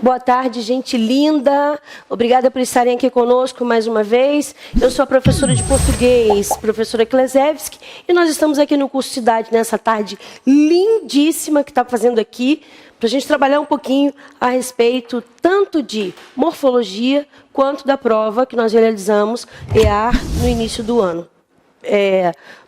Boa tarde, gente linda. Obrigada por estarem aqui conosco mais uma vez. Eu sou a professora de português, professora Klezewski, e nós estamos aqui no curso de idade nessa tarde lindíssima que está fazendo aqui, para a gente trabalhar um pouquinho a respeito tanto de morfologia quanto da prova que nós realizamos EAR no início do ano.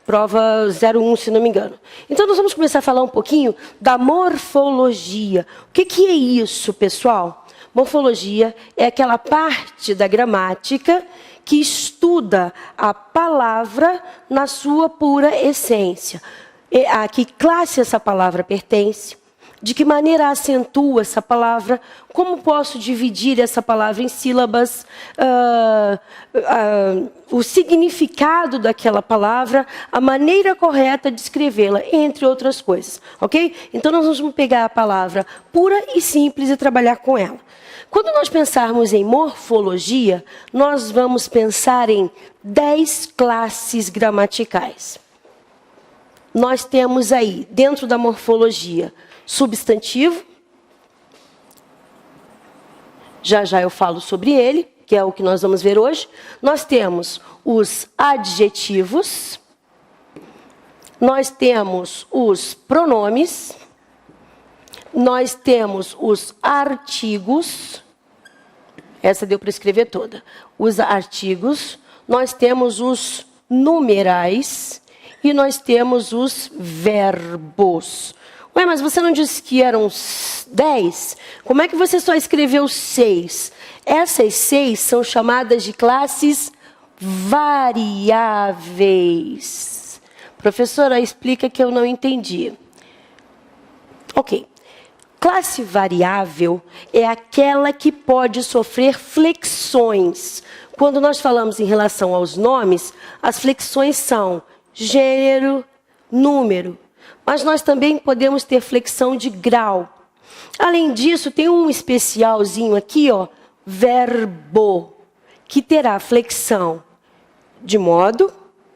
Prova 01, se não me engano. Então, nós vamos começar a falar um pouquinho da morfologia. O que é isso, pessoal? Morfologia é aquela parte da gramática que estuda a palavra na sua pura essência. A que classe essa palavra pertence? De que maneira acentua essa palavra? Como posso dividir essa palavra em sílabas? O significado daquela palavra, a maneira correta de escrevê-la, entre outras coisas. Ok? Então, nós vamos pegar a palavra pura e simples e trabalhar com ela. Quando nós pensarmos em morfologia, nós vamos pensar em 10 classes gramaticais. Nós temos aí, dentro da morfologia, substantivo, já eu falo sobre ele, que é o que nós vamos ver hoje. Nós temos os adjetivos, nós temos os pronomes, nós temos os artigos, essa deu para escrever toda, os artigos, nós temos os numerais e nós temos os verbos. Ué, mas você não disse que eram 10? Como é que você só escreveu 6? Essas 6 são chamadas de classes variáveis. Professora, explica que eu não entendi. Ok. Classe variável é aquela que pode sofrer flexões. Quando nós falamos em relação aos nomes, as flexões são gênero, número. Mas nós também podemos ter flexão de grau. Além disso, tem um especialzinho aqui, ó, verbo, que terá flexão de modo,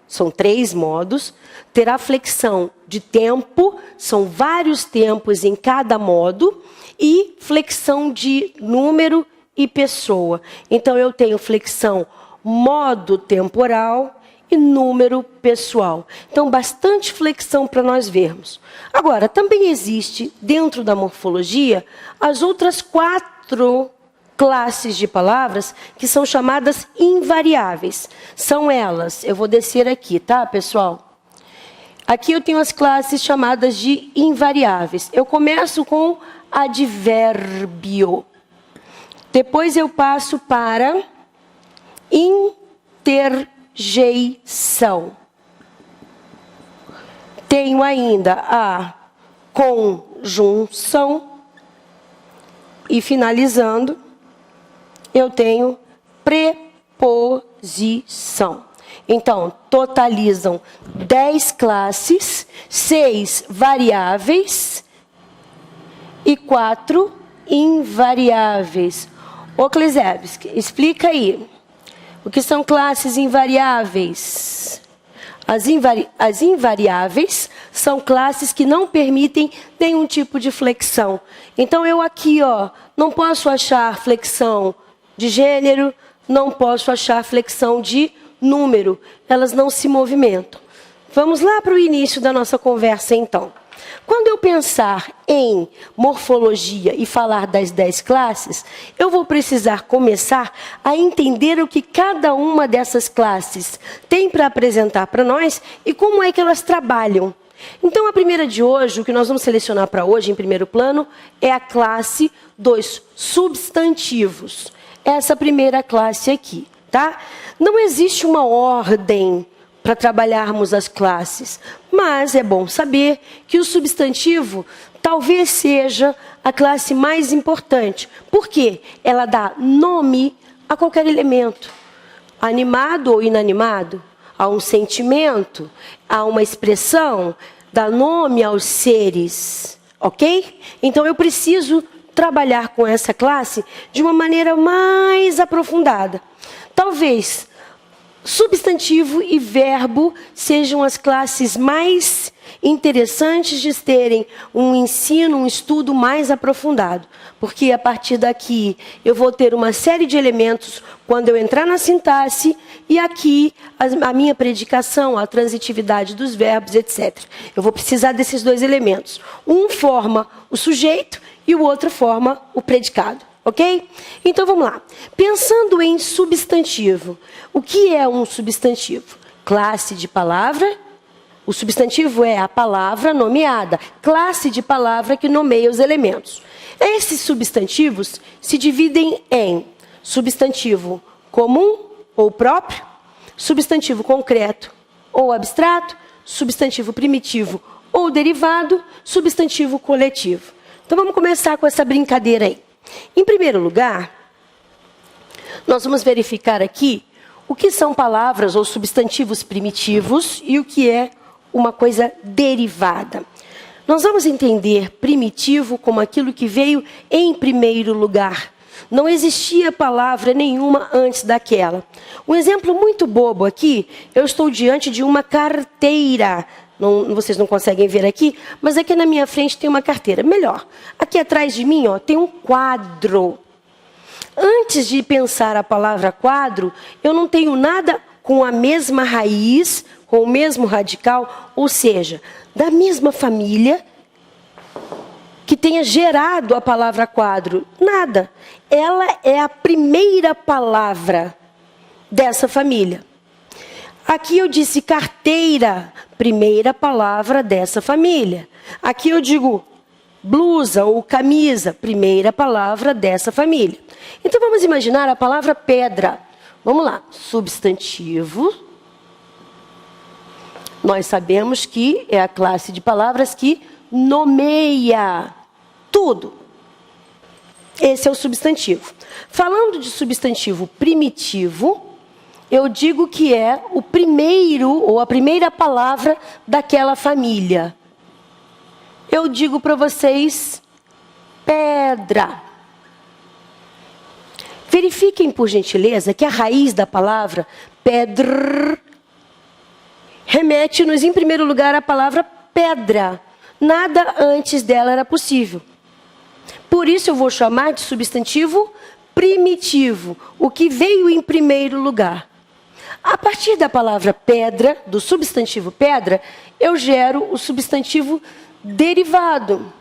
são 3 modos, terá flexão de tempo, são vários tempos em cada modo, e flexão de número e pessoa. Então, eu tenho flexão modo temporal e número pessoal. Então, bastante flexão para nós vermos. Agora, também existe, dentro da morfologia, as outras 4 classes de palavras que são chamadas invariáveis. São elas, eu vou descer aqui, tá, pessoal? Aqui eu tenho as classes chamadas de invariáveis. Eu começo com advérbio. Depois eu passo para interjeição. Tenho ainda a conjunção e, finalizando, eu tenho preposição. Então, totalizam 10 classes, 6 variáveis e 4 invariáveis. Ô, Klezewski, explica aí. O que são classes invariáveis? As invariáveis são classes que não permitem nenhum tipo de flexão. Então, eu aqui, ó, não posso achar flexão de gênero, não posso achar flexão de número. Elas não se movimentam. Vamos lá para o início da nossa conversa, então. Quando eu pensar em morfologia e falar das 10 classes, eu vou precisar começar a entender o que cada uma dessas classes tem para apresentar para nós e como é que elas trabalham. Então, a primeira de hoje, o que nós vamos selecionar para hoje, em primeiro plano, é a classe dos substantivos. Essa primeira classe aqui, tá? Não existe uma ordem para trabalharmos as classes, mas é bom saber que o substantivo talvez seja a classe mais importante. Por quê? Ela dá nome a qualquer elemento, animado ou inanimado, a um sentimento, a uma expressão, dá nome aos seres, ok? Então, eu preciso trabalhar com essa classe de uma maneira mais aprofundada. Talvez substantivo e verbo sejam as classes mais interessantes de terem um ensino, um estudo mais aprofundado. Porque a partir daqui eu vou ter uma série de elementos quando eu entrar na sintaxe e aqui a minha predicação, a transitividade dos verbos, etc. Eu vou precisar desses dois elementos. Um forma o sujeito e o outro forma o predicado. Ok? Então, vamos lá. Pensando em substantivo. O que é um substantivo? Classe de palavra. O substantivo é a palavra nomeada. Classe de palavra que nomeia os elementos. Esses substantivos se dividem em substantivo comum ou próprio, substantivo concreto ou abstrato, substantivo primitivo ou derivado, substantivo coletivo. Então, vamos começar com essa brincadeira aí. Em primeiro lugar, nós vamos verificar aqui o que são palavras ou substantivos primitivos e o que é uma coisa derivada. Nós vamos entender primitivo como aquilo que veio em primeiro lugar. Não existia palavra nenhuma antes daquela. Um exemplo muito bobo aqui, eu estou diante de uma carteira. Vocês não conseguem ver aqui, mas aqui na minha frente tem uma carteira. Melhor, aqui atrás de mim tem um quadro. Antes de pensar a palavra quadro, eu não tenho nada com a mesma raiz, com o mesmo radical, ou seja, da mesma família que tenha gerado a palavra quadro. Nada. Ela é a primeira palavra dessa família. Aqui eu disse carteira, primeira palavra dessa família. Aqui eu digo blusa ou camisa, primeira palavra dessa família. Então vamos imaginar a palavra pedra. Vamos lá, substantivo. Nós sabemos que é a classe de palavras que nomeia tudo. Esse é o substantivo. Falando de substantivo primitivo, eu digo que é o primeiro ou a primeira palavra daquela família. Eu digo para vocês, pedra. Verifiquem, por gentileza, que a raiz da palavra pedra remete-nos, em primeiro lugar, à palavra pedra. Nada antes dela era possível. Por isso eu vou chamar de substantivo primitivo, o que veio em primeiro lugar. A partir da palavra pedra, do substantivo pedra, eu gero o substantivo derivado.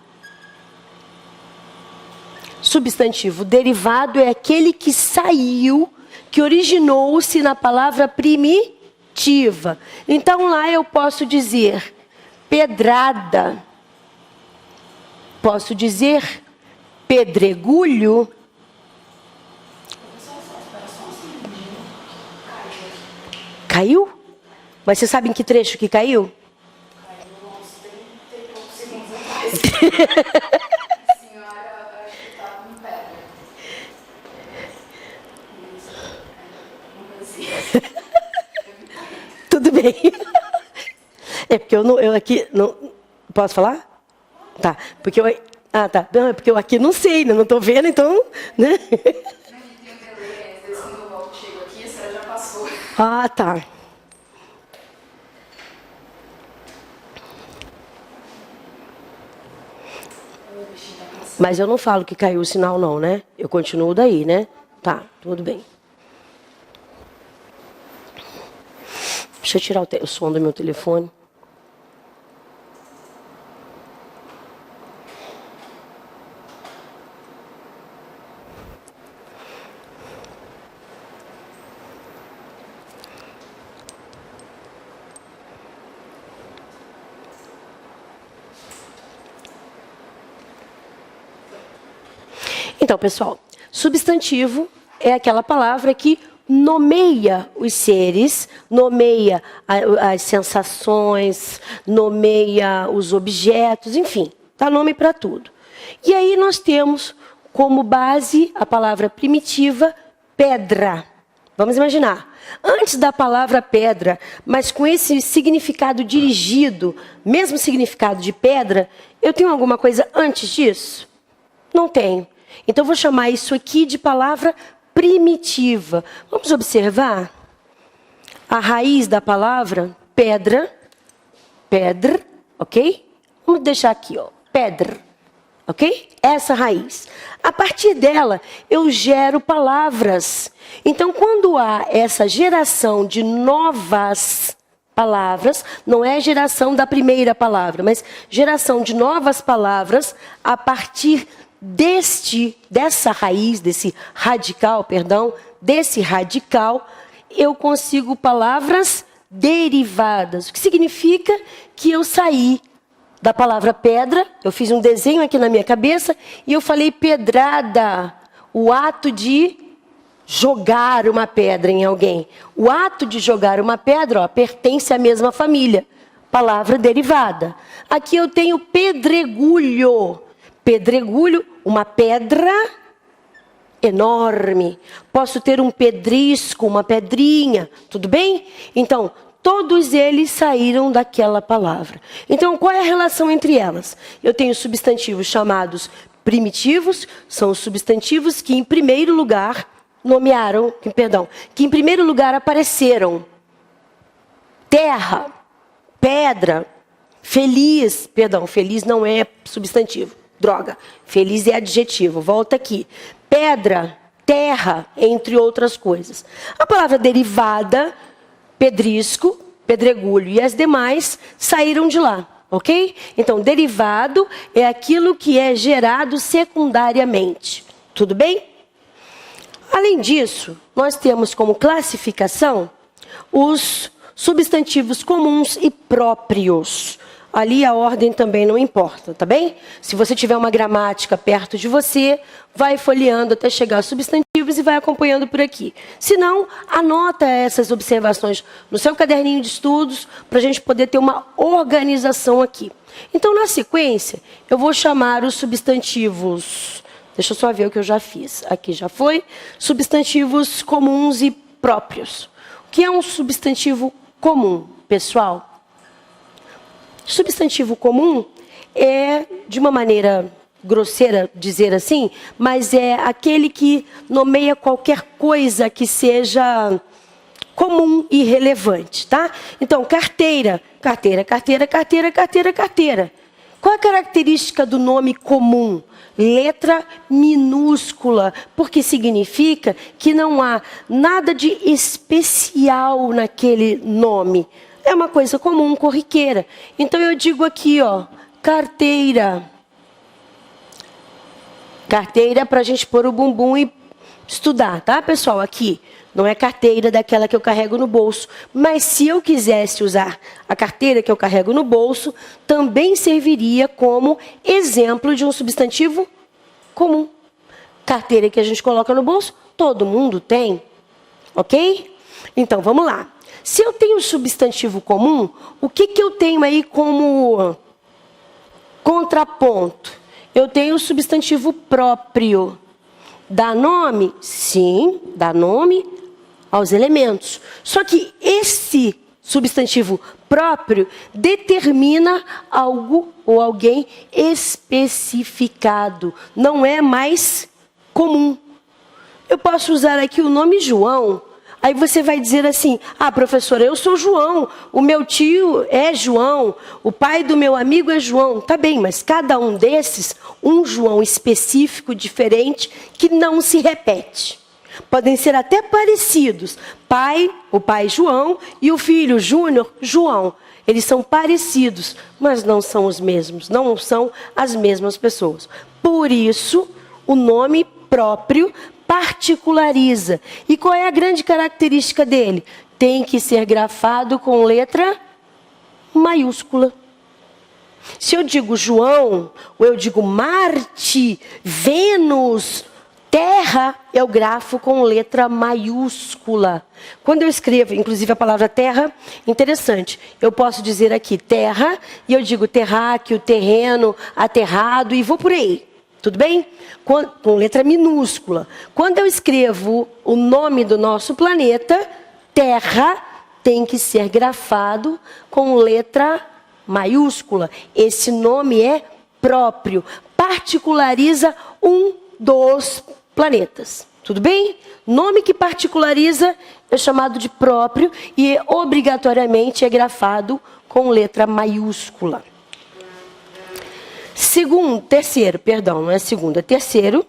Substantivo derivado é aquele que saiu, que originou-se na palavra primitiva. Então, lá eu posso dizer pedrada, posso dizer pedregulho. Caiu? Mas você sabe em que trecho que caiu? Caiu uns 30 e poucos segundos atrás. A senhora, acho que estava no pé. Tudo bem. É porque eu aqui... Não, posso falar? Tá. Porque eu... Ah, tá. Não, é porque eu aqui não sei, né? Não estou vendo, então... Né? Ah, tá. Mas eu não falo que caiu o sinal, não, né? Eu continuo daí, né? Tá, tudo bem. Deixa eu tirar o som do meu telefone. Então, pessoal, substantivo é aquela palavra que nomeia os seres, nomeia as sensações, nomeia os objetos, enfim, dá nome para tudo. E aí nós temos como base a palavra primitiva pedra. Vamos imaginar, antes da palavra pedra, mas com esse significado dirigido, mesmo significado de pedra, eu tenho alguma coisa antes disso? Não tenho. Então, vou chamar isso aqui de palavra primitiva. Vamos observar? a raiz da palavra pedra, ok? Vamos deixar aqui, ó, pedra, ok? Essa raiz. A partir dela, eu gero palavras. Então, quando há essa geração de novas palavras, não é geração da primeira palavra, mas geração de novas palavras a partir dessa raiz, desse radical, eu consigo palavras derivadas. O que significa que eu saí da palavra pedra, eu fiz um desenho aqui na minha cabeça e eu falei pedrada, o ato de jogar uma pedra em alguém. O ato de jogar uma pedra, ó, pertence à mesma família. Palavra derivada. Aqui eu tenho pedregulho. Pedregulho, uma pedra enorme. Posso ter um pedrisco, uma pedrinha, tudo bem? Então, todos eles saíram daquela palavra. Então, qual é a relação entre elas? Eu tenho substantivos chamados primitivos, são os substantivos que em primeiro lugar que em primeiro lugar apareceram. Terra, pedra, feliz, feliz não é substantivo, droga, feliz é adjetivo, volta aqui. Pedra, terra, entre outras coisas. A palavra derivada, pedrisco, pedregulho e as demais saíram de lá, ok? Então, derivado é aquilo que é gerado secundariamente, tudo bem? Além disso, nós temos como classificação os substantivos comuns e próprios. Ali a ordem também não importa, tá bem? Se você tiver uma gramática perto de você, vai folheando até chegar aos substantivos e vai acompanhando por aqui. Se não, anota essas observações no seu caderninho de estudos para a gente poder ter uma organização aqui. Então, na sequência, eu vou chamar os substantivos. Deixa eu só ver o que eu já fiz. Aqui já foi. Substantivos comuns e próprios. O que é um substantivo comum, pessoal? Substantivo comum é, de uma maneira grosseira dizer assim, mas é aquele que nomeia qualquer coisa que seja comum e relevante, tá? Então, carteira. Qual a característica do nome comum? Letra minúscula, porque significa que não há nada de especial naquele nome. É uma coisa comum, corriqueira. Então, eu digo aqui, ó, carteira. Carteira para a gente pôr o bumbum e estudar, tá, pessoal? Aqui, não é carteira daquela que eu carrego no bolso. Mas se eu quisesse usar a carteira que eu carrego no bolso, também serviria como exemplo de um substantivo comum. Carteira que a gente coloca no bolso, todo mundo tem, ok? Então, vamos lá. Se eu tenho substantivo comum, o que eu tenho aí como contraponto? Eu tenho o substantivo próprio. Dá nome? Sim, dá nome aos elementos. Só que esse substantivo próprio determina algo ou alguém especificado. Não é mais comum. Eu posso usar aqui o nome João. Aí você vai dizer assim, ah, professora, eu sou João, o meu tio é João, o pai do meu amigo é João. Tá bem, mas cada um desses, um João específico, diferente, que não se repete. Podem ser até parecidos. O pai João e o filho Júnior, João. Eles são parecidos, mas não são os mesmos, não são as mesmas pessoas. Por isso, o nome próprio particulariza. E qual é a grande característica dele? Tem que ser grafado com letra maiúscula. Se eu digo João, ou eu digo Marte, Vênus, Terra, eu grafo com letra maiúscula. Quando eu escrevo, inclusive a palavra terra, interessante. Eu posso dizer aqui terra, e eu digo terráqueo, terreno, aterrado, e vou por aí. Tudo bem? Com letra minúscula. Quando eu escrevo o nome do nosso planeta, Terra, tem que ser grafado com letra maiúscula. Esse nome é próprio. Particulariza um dos planetas. Tudo bem? Nome que particulariza é chamado de próprio e obrigatoriamente é grafado com letra maiúscula. Terceiro,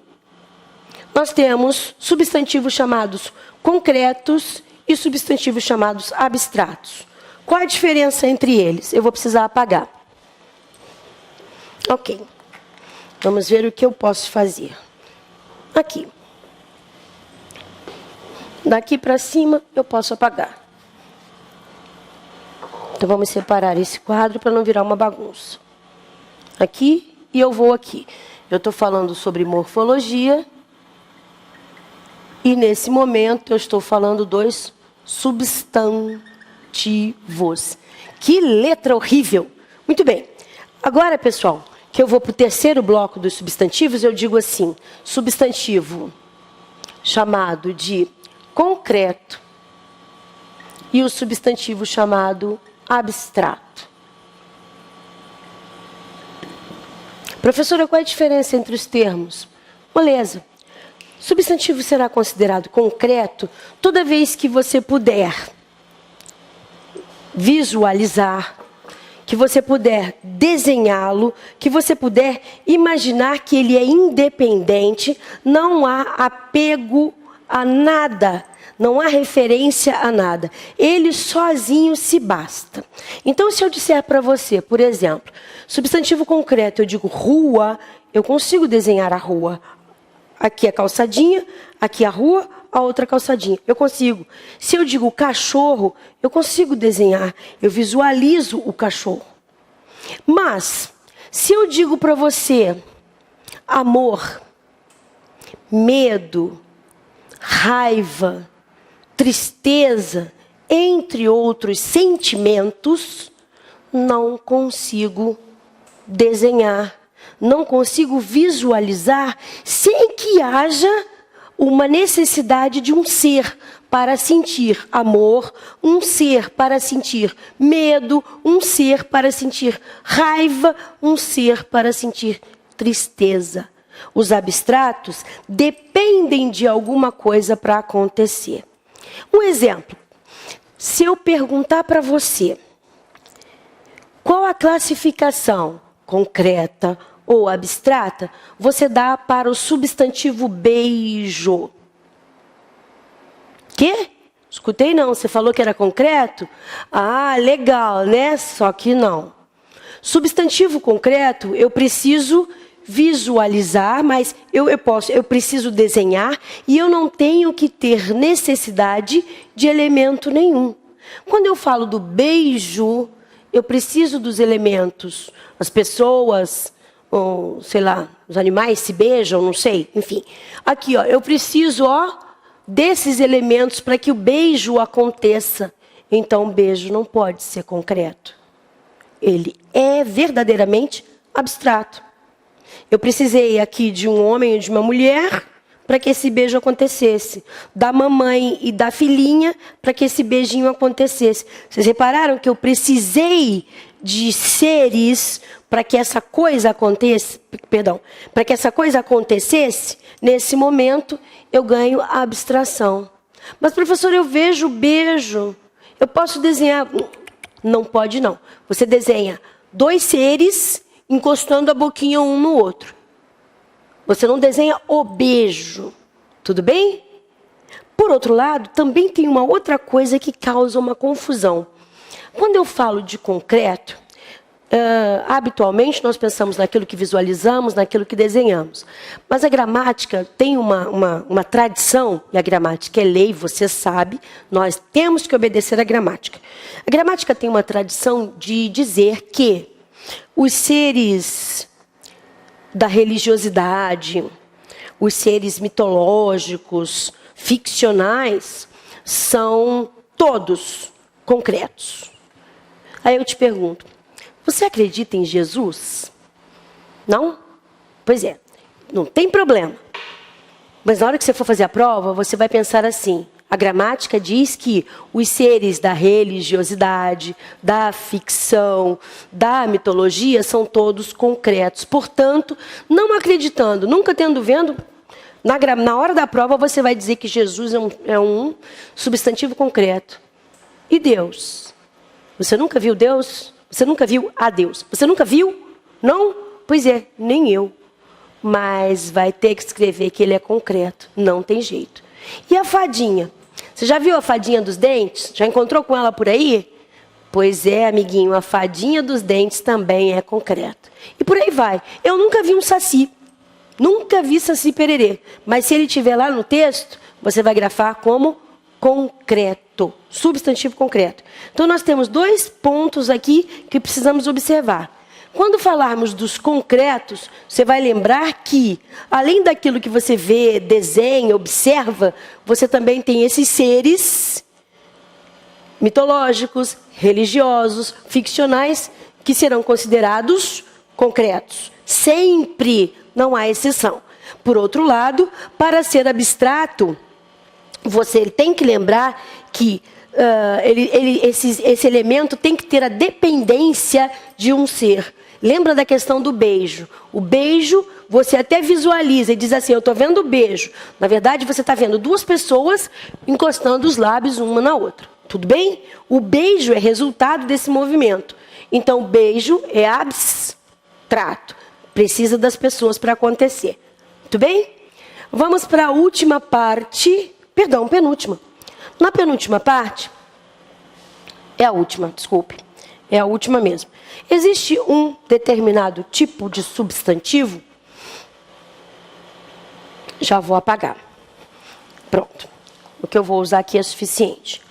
nós temos substantivos chamados concretos e substantivos chamados abstratos. Qual a diferença entre eles? Eu vou precisar apagar. Ok. Vamos ver o que eu posso fazer. Aqui. Daqui para cima eu posso apagar. Então vamos separar esse quadro para não virar uma bagunça. Aqui e eu vou aqui. Eu estou falando sobre morfologia. E nesse momento eu estou falando dos substantivos. Que letra horrível! Muito bem. Agora, pessoal, que eu vou para o terceiro bloco dos substantivos, eu digo assim, substantivo chamado de concreto e o substantivo chamado abstrato. Professora, qual é a diferença entre os termos? Moleza. Substantivo será considerado concreto toda vez que você puder visualizar, que você puder desenhá-lo, que você puder imaginar que ele é independente, não há apego a nada, não há referência a nada. Ele sozinho se basta. Então, se eu disser para você, por exemplo, substantivo concreto, eu digo rua, eu consigo desenhar a rua. Aqui a calçadinha, aqui a rua, a outra calçadinha. Eu consigo. Se eu digo cachorro, eu consigo desenhar. Eu visualizo o cachorro. Mas, se eu digo para você amor, medo, raiva, tristeza, entre outros sentimentos, não consigo desenhar. Não consigo visualizar sem que haja uma necessidade de um ser para sentir amor, um ser para sentir medo, um ser para sentir raiva, um ser para sentir tristeza. Os abstratos dependem de alguma coisa para acontecer. Um exemplo, se eu perguntar para você, qual a classificação concreta ou abstrata, você dá para o substantivo beijo. Quê? Escutei não, você falou que era concreto? Ah, legal, né? Só que não. Substantivo concreto, eu preciso visualizar, mas eu preciso desenhar e eu não tenho que ter necessidade de elemento nenhum. Quando eu falo do beijo, eu preciso dos elementos. As pessoas, ou, sei lá, os animais se beijam, não sei, enfim. Aqui, ó, eu preciso, desses elementos para que o beijo aconteça. Então, o beijo não pode ser concreto. Ele é verdadeiramente abstrato. Eu precisei aqui de um homem e de uma mulher para que esse beijo acontecesse. Da mamãe e da filhinha para que esse beijinho acontecesse. Vocês repararam que eu precisei de seres para que essa coisa para que essa coisa acontecesse? Nesse momento eu ganho a abstração. Mas, professor, eu vejo o beijo. Eu posso desenhar? Não pode, não. Você desenha dois seres encostando a boquinha um no outro. Você não desenha o beijo. Tudo bem? Por outro lado, também tem uma outra coisa que causa uma confusão. Quando eu falo de concreto, habitualmente nós pensamos naquilo que visualizamos, naquilo que desenhamos. Mas a gramática tem uma tradição, e a gramática é lei, você sabe, nós temos que obedecer à gramática. A gramática tem uma tradição de dizer que os seres da religiosidade, os seres mitológicos, ficcionais, são todos concretos. Aí eu te pergunto, você acredita em Jesus? Não? Pois é, não tem problema. Mas na hora que você for fazer a prova, você vai pensar assim, a gramática diz que os seres da religiosidade, da ficção, da mitologia são todos concretos. Portanto, não acreditando, nunca tendo vendo, Na hora da prova, você vai dizer que Jesus é um substantivo concreto. E Deus? Você nunca viu Deus? Você nunca viu a Deus? Você nunca viu? Não? Pois é, nem eu. Mas vai ter que escrever que ele é concreto. Não tem jeito. E a fadinha? Você já viu a fadinha dos dentes? Já encontrou com ela por aí? Pois é, amiguinho, a fadinha dos dentes também é concreto. E por aí vai. Eu nunca vi um saci. Nunca vi saci pererê. Mas se ele estiver lá no texto, você vai grafar como concreto. Substantivo concreto. Então nós temos 2 pontos aqui que precisamos observar. Quando falarmos dos concretos, você vai lembrar que, além daquilo que você vê, desenha, observa, você também tem esses seres mitológicos, religiosos, ficcionais, que serão considerados concretos. Sempre, não há exceção. Por outro lado, para ser abstrato, você tem que lembrar que esse elemento tem que ter a dependência de um ser. Lembra da questão do beijo. O beijo, você até visualiza e diz assim, eu estou vendo o beijo. Na verdade, você está vendo 2 pessoas encostando os lábios uma na outra. Tudo bem? O beijo é resultado desse movimento. Então, o beijo é abstrato. Precisa das pessoas para acontecer. Tudo bem? Vamos para a última parte. Perdão, penúltima. Na penúltima parte, é a última, desculpe. É a última mesmo. Existe um determinado tipo de substantivo. Já vou apagar. Pronto. O que eu vou usar aqui é suficiente.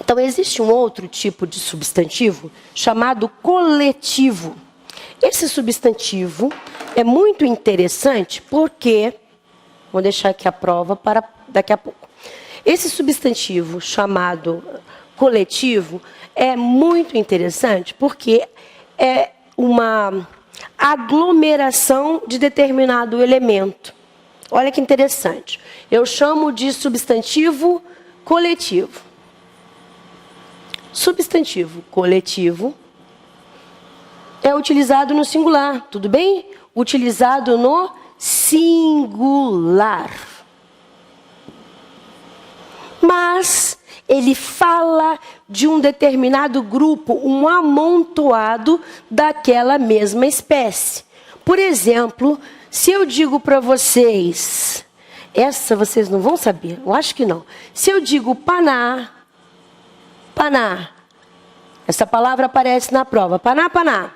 Então, existe um outro tipo de substantivo chamado coletivo. Esse substantivo é muito interessante porque... Vou deixar aqui a prova para daqui a pouco. Esse substantivo chamado coletivo é muito interessante porque é uma aglomeração de determinado elemento. Olha que interessante. Eu chamo de substantivo coletivo. Substantivo coletivo é utilizado no singular, tudo bem? Utilizado no singular. Mas ele fala de um determinado grupo, um amontoado daquela mesma espécie. Por exemplo, se eu digo para vocês, essa vocês não vão saber, eu acho que não. Se eu digo paná, paná, essa palavra aparece na prova, paná, paná.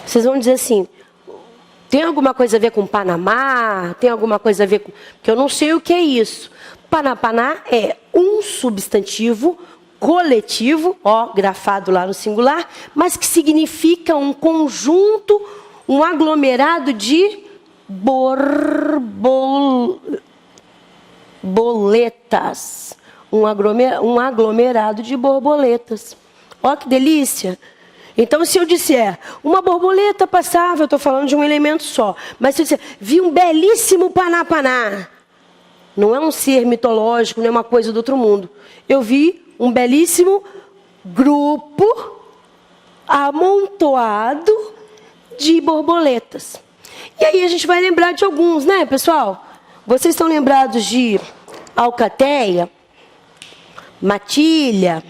Vocês vão dizer assim, tem alguma coisa a ver com Panamá? Tem alguma coisa a ver com... Porque eu não sei o que é isso. Paná é um substantivo coletivo, ó, grafado lá no singular, mas que significa um conjunto, um aglomerado de borboletas. Um aglomerado de borboletas. Ó, que delícia! Então, se eu disser, uma borboleta passava, eu estou falando de um elemento só. Mas se eu disser, vi um belíssimo paná-paná, não é um ser mitológico, não é uma coisa do outro mundo. Eu vi um belíssimo grupo amontoado de borboletas. E aí a gente vai lembrar de alguns, né, pessoal? Vocês estão lembrados de alcateia, matilha,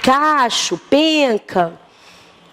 cacho, penca,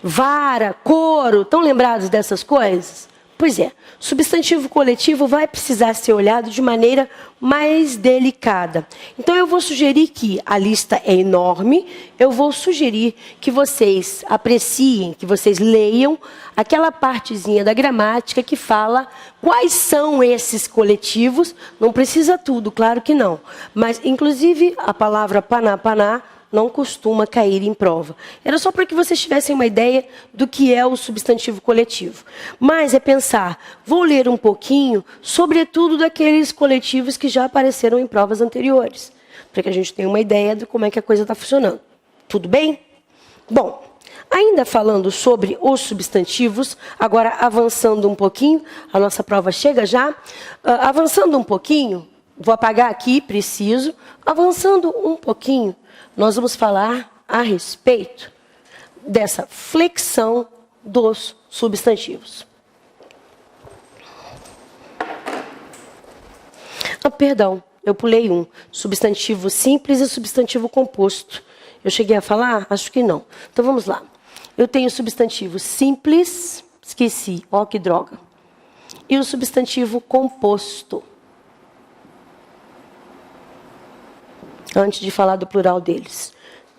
vara, couro. Estão lembrados dessas coisas? Pois é, substantivo coletivo vai precisar ser olhado de maneira mais delicada. Então eu vou sugerir que a lista é enorme, eu vou sugerir que vocês apreciem, que vocês leiam aquela partezinha da gramática que fala quais são esses coletivos. Não precisa tudo, claro que não. Mas, inclusive, a palavra paná-paná não costuma cair em prova. Era só para que vocês tivessem uma ideia do que é o substantivo coletivo. Mas é pensar, vou ler um pouquinho, sobretudo daqueles coletivos que já apareceram em provas anteriores, para que a gente tenha uma ideia de como é que a coisa está funcionando. Tudo bem? Bom, ainda falando sobre os substantivos, agora avançando um pouquinho, a nossa prova chega já, avançando um pouquinho, vou apagar aqui, preciso, avançando um pouquinho, nós vamos falar a respeito dessa flexão dos substantivos. perdão, eu pulei um. Substantivo simples e substantivo composto. Eu cheguei a falar? Acho que não. Então, vamos lá. Eu tenho substantivo simples, esqueci, ó que droga. E o substantivo composto. Antes de falar do plural deles.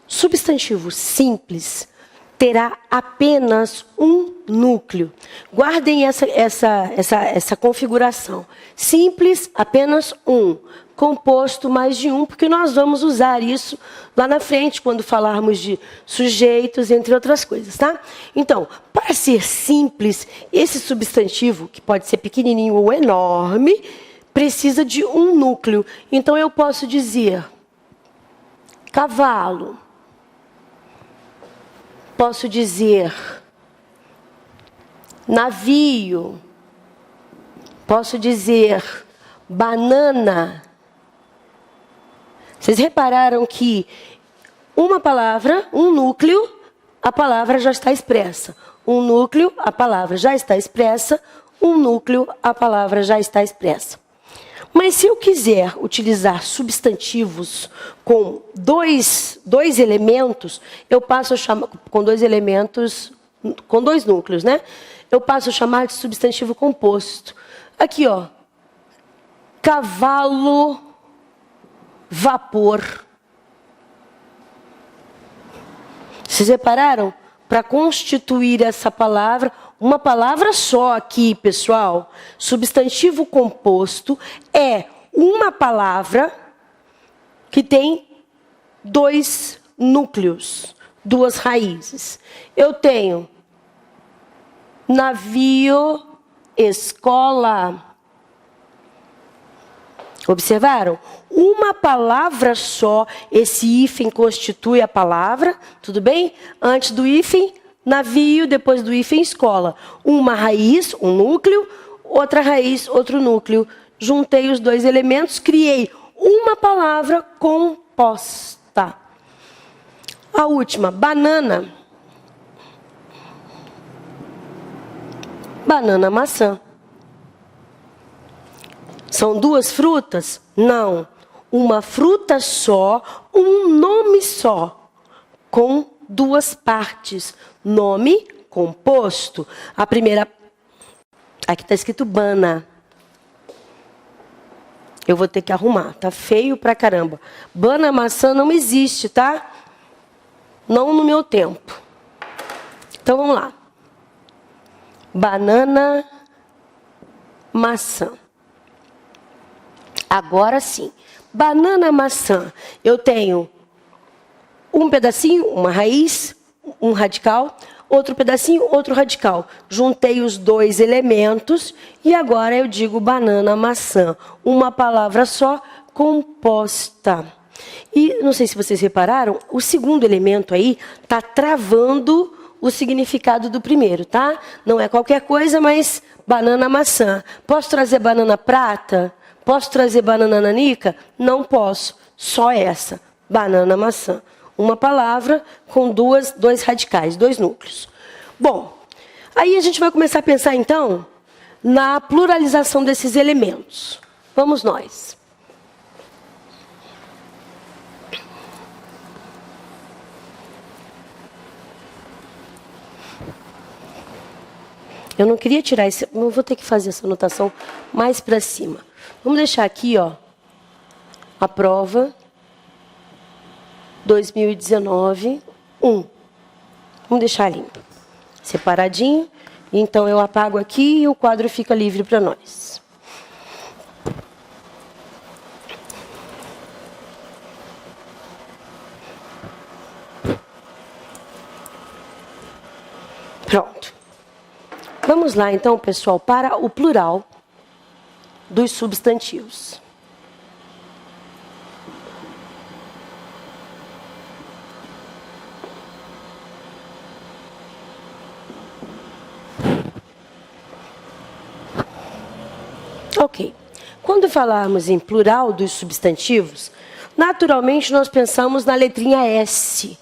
Substantivo simples terá apenas um núcleo. Guardem essa configuração. Simples, apenas um. Composto, mais de um, porque nós vamos usar isso lá na frente, quando falarmos de sujeitos, entre outras coisas, tá? Então, para ser simples, esse substantivo, que pode ser pequenininho ou enorme, precisa de um núcleo. Então, eu posso dizer cavalo. Posso dizer navio. Posso dizer banana. Vocês repararam que uma palavra, um núcleo, a palavra já está expressa. Um núcleo, a palavra já está expressa. Um núcleo, a palavra já está expressa. Mas se eu quiser utilizar substantivos com dois elementos, eu passo a chamar, com dois elementos, com dois núcleos, né? Eu passo a chamar de substantivo composto. Aqui, ó. Cavalo, vapor. Vocês repararam? Para constituir essa palavra, uma palavra só aqui, pessoal. Substantivo composto é uma palavra que tem dois núcleos, duas raízes. Eu tenho navio, escola. Observaram? Uma palavra só, esse hífen constitui a palavra, tudo bem? Antes do hífen, navio, depois do hífen, escola. Uma raiz, um núcleo, outra raiz, outro núcleo. Juntei os dois elementos, criei uma palavra composta. A última, banana. Banana, maçã. São duas frutas? Não. Uma fruta só, um nome só, com duas partes. Nome composto. A primeira, aqui está escrito bana. Eu vou ter que arrumar, tá feio pra caramba. Bana, maçã não existe, tá? Não no meu tempo. Então, vamos lá. Banana, maçã. Agora sim. Banana, maçã. Eu tenho um pedacinho, uma raiz, um radical, outro pedacinho, outro radical. Juntei os dois elementos e agora eu digo banana, maçã. Uma palavra só, composta. E não sei se vocês repararam, o segundo elemento aí está travando o significado do primeiro, tá? Não é qualquer coisa, mas banana, maçã. Posso trazer banana prata? Posso trazer banana nanica? Não posso. Só essa. Banana, maçã. Uma palavra com dois radicais, dois núcleos. Bom, aí a gente vai começar a pensar, então, na pluralização desses elementos. Vamos nós. Eu não queria tirar esse... Eu vou ter que fazer essa anotação mais para cima. Vamos deixar aqui, ó, a prova 2019, 1. Vamos deixar limpo. Separadinho. Então, eu apago aqui e o quadro fica livre para nós. Pronto. Vamos lá, então, pessoal, para o plural dos substantivos. Ok. Quando falarmos em plural dos substantivos, naturalmente nós pensamos na letrinha S.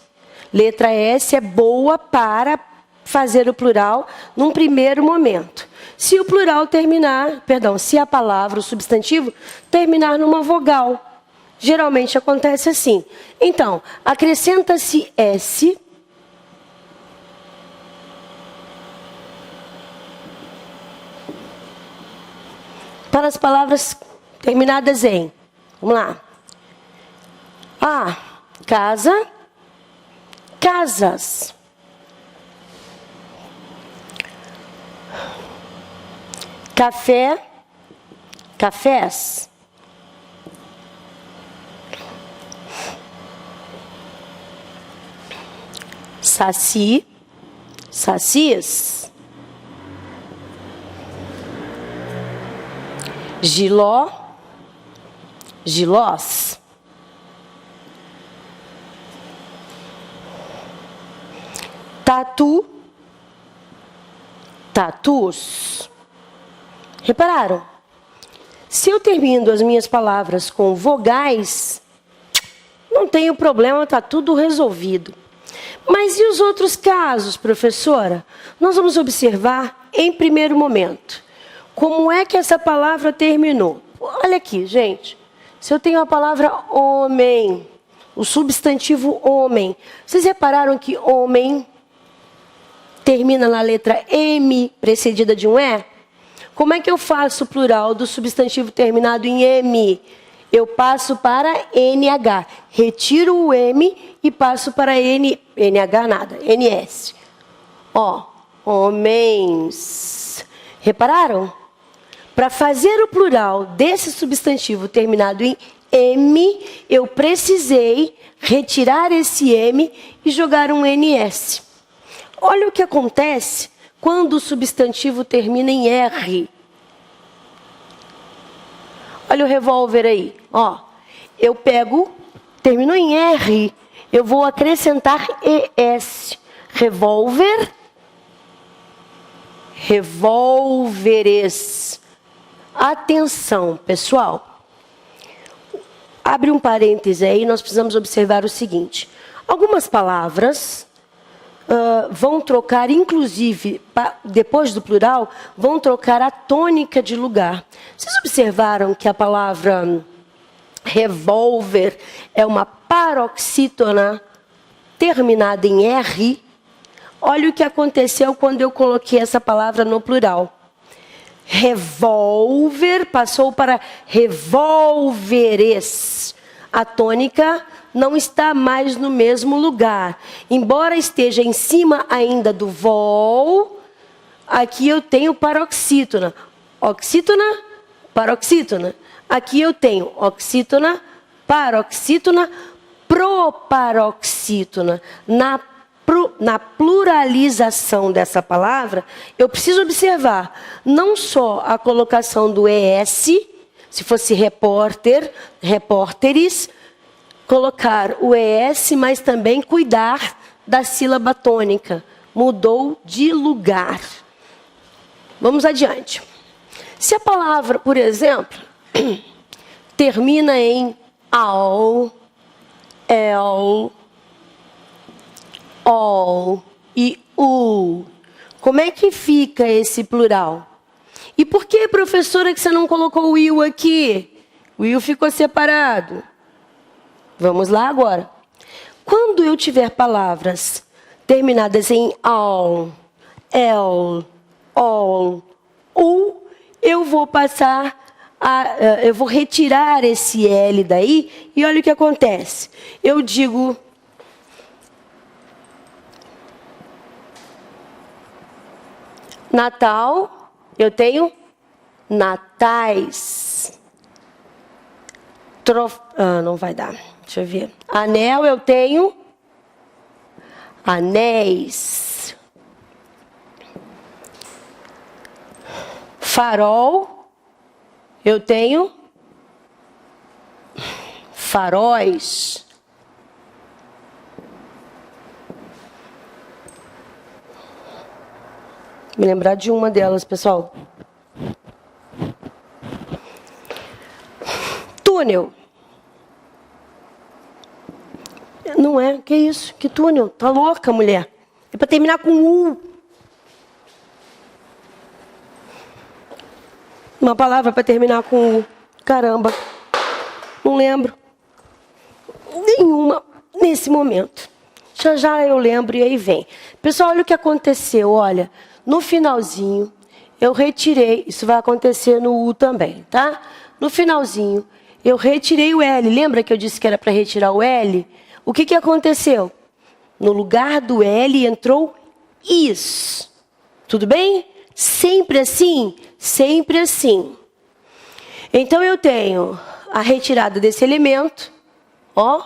Letra S é boa para fazer o plural num primeiro momento. se o plural terminar, perdão, se a palavra, o substantivo, terminar numa vogal. Geralmente acontece assim. Então, acrescenta-se S para as palavras terminadas em. Vamos lá. A, casa, casas. Café, cafés. Saci, sacis. Giló, gilós. Tatu, tatus. Repararam? Se eu termino as minhas palavras com vogais, não tenho problema, está tudo resolvido. Mas e os outros casos, professora? Nós vamos observar em primeiro momento. Como é que essa palavra terminou? Olha aqui, gente. Se eu tenho a palavra homem, o substantivo homem. Vocês repararam que homem termina na letra M, precedida de um E? Como é que eu faço o plural do substantivo terminado em M? Eu passo para NH. Retiro o M e passo para NH nada, NS. Ó, homens. Repararam? Para fazer o plural desse substantivo terminado em M, eu precisei retirar esse M e jogar um NS. Olha o que acontece quando o substantivo termina em R. Olha o revólver aí. Ó, eu pego, terminou em R, eu vou acrescentar ES. Revólver, revólveres. Atenção, pessoal. Abre um parêntese aí, nós precisamos observar o seguinte. Algumas palavras vão trocar, inclusive, depois do plural, vão trocar a tônica de lugar. Vocês observaram que a palavra revólver é uma paroxítona terminada em R? Olha o que aconteceu quando eu coloquei essa palavra no plural. Revólver passou para revólveres. A tônica não está mais no mesmo lugar. Embora esteja em cima ainda do vol, aqui eu tenho paroxítona. Oxítona, paroxítona. Aqui eu tenho oxítona, paroxítona, proparoxítona. Na pluralização dessa palavra, eu preciso observar não só a colocação do ES, se fosse repórter, repórteres, colocar o ES, mas também cuidar da sílaba tônica. Mudou de lugar. Vamos adiante. Se a palavra, por exemplo, termina em ao, el, all e u, como é que fica esse plural? E por que, professora, que você não colocou o il aqui? O il ficou separado. Vamos lá agora. Quando eu tiver palavras terminadas em all, el, all, u, eu vou passar eu vou retirar esse L daí e olha o que acontece. Eu digo Natal, eu tenho natais. Não vai dar. Deixa eu ver. Anel, eu tenho anéis. Farol, eu tenho faróis. Me lembrar de uma delas, pessoal. Túnel. Não é? Que isso? Que túnel? Tá louca, mulher? É para terminar com U. Uma palavra para terminar com U. Caramba, não lembro nenhuma nesse momento. Já já eu lembro e aí vem. Pessoal, olha o que aconteceu. Olha, no finalzinho, eu retirei. Isso vai acontecer no U também, tá? No finalzinho, eu retirei o L. Lembra que eu disse que era para retirar o L? O que aconteceu? No lugar do L entrou IS. Tudo bem? Sempre assim? Sempre assim. Então eu tenho a retirada desse elemento, ó,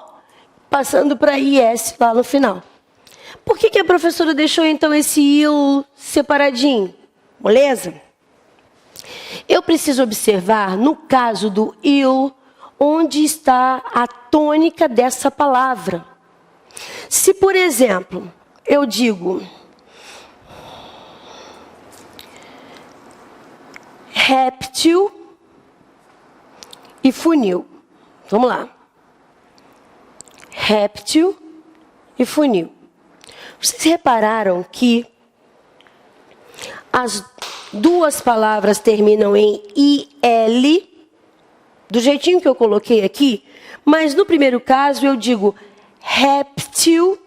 passando para IS lá no final. Por que a professora deixou então esse IL separadinho? Beleza? Eu preciso observar, no caso do IL, onde está a tônica dessa palavra. Se, por exemplo, eu digo réptil e funil. Vamos lá. Réptil e funil. Vocês repararam que as duas palavras terminam em IL, do jeitinho que eu coloquei aqui, mas no primeiro caso eu digo réptil,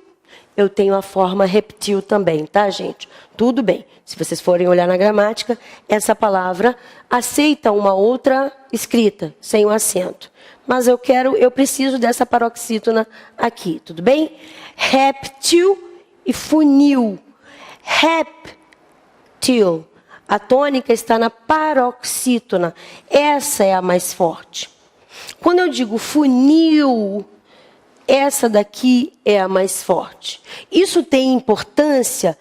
eu tenho a forma reptil também, tá, gente? Tudo bem. Se vocês forem olhar na gramática, essa palavra aceita uma outra escrita, sem o acento. Mas eu preciso dessa paroxítona aqui, tudo bem? Réptil e funil. Réptil. A tônica está na paroxítona. Essa é a mais forte. Quando eu digo funil, essa daqui é a mais forte. Isso tem importância?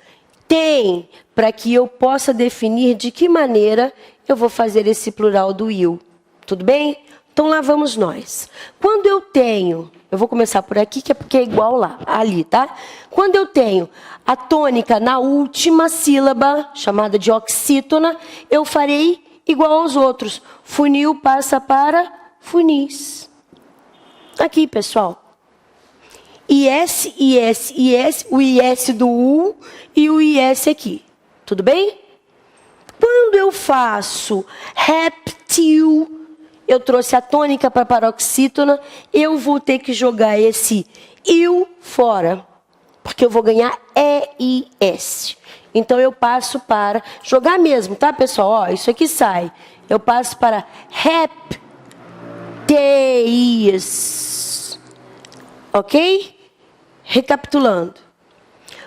Tem, para que eu possa definir de que maneira eu vou fazer esse plural do il. Tudo bem? Então lá vamos nós. Quando eu tenho, eu vou começar por aqui, que é porque é igual lá, ali, tá? Quando eu tenho a tônica na última sílaba, chamada de oxítona, eu farei igual aos outros. Funil passa para funis. Aqui, pessoal. IS, IS, IS, o IS do U e o IS aqui. Tudo bem? Quando eu faço réptil, eu trouxe a tônica para a paroxítona, eu vou ter que jogar esse IL fora, porque eu vou ganhar EIS. Então, eu passo para... Jogar mesmo, tá, pessoal? Ó, isso aqui sai. Eu passo para répteis. Ok? Recapitulando.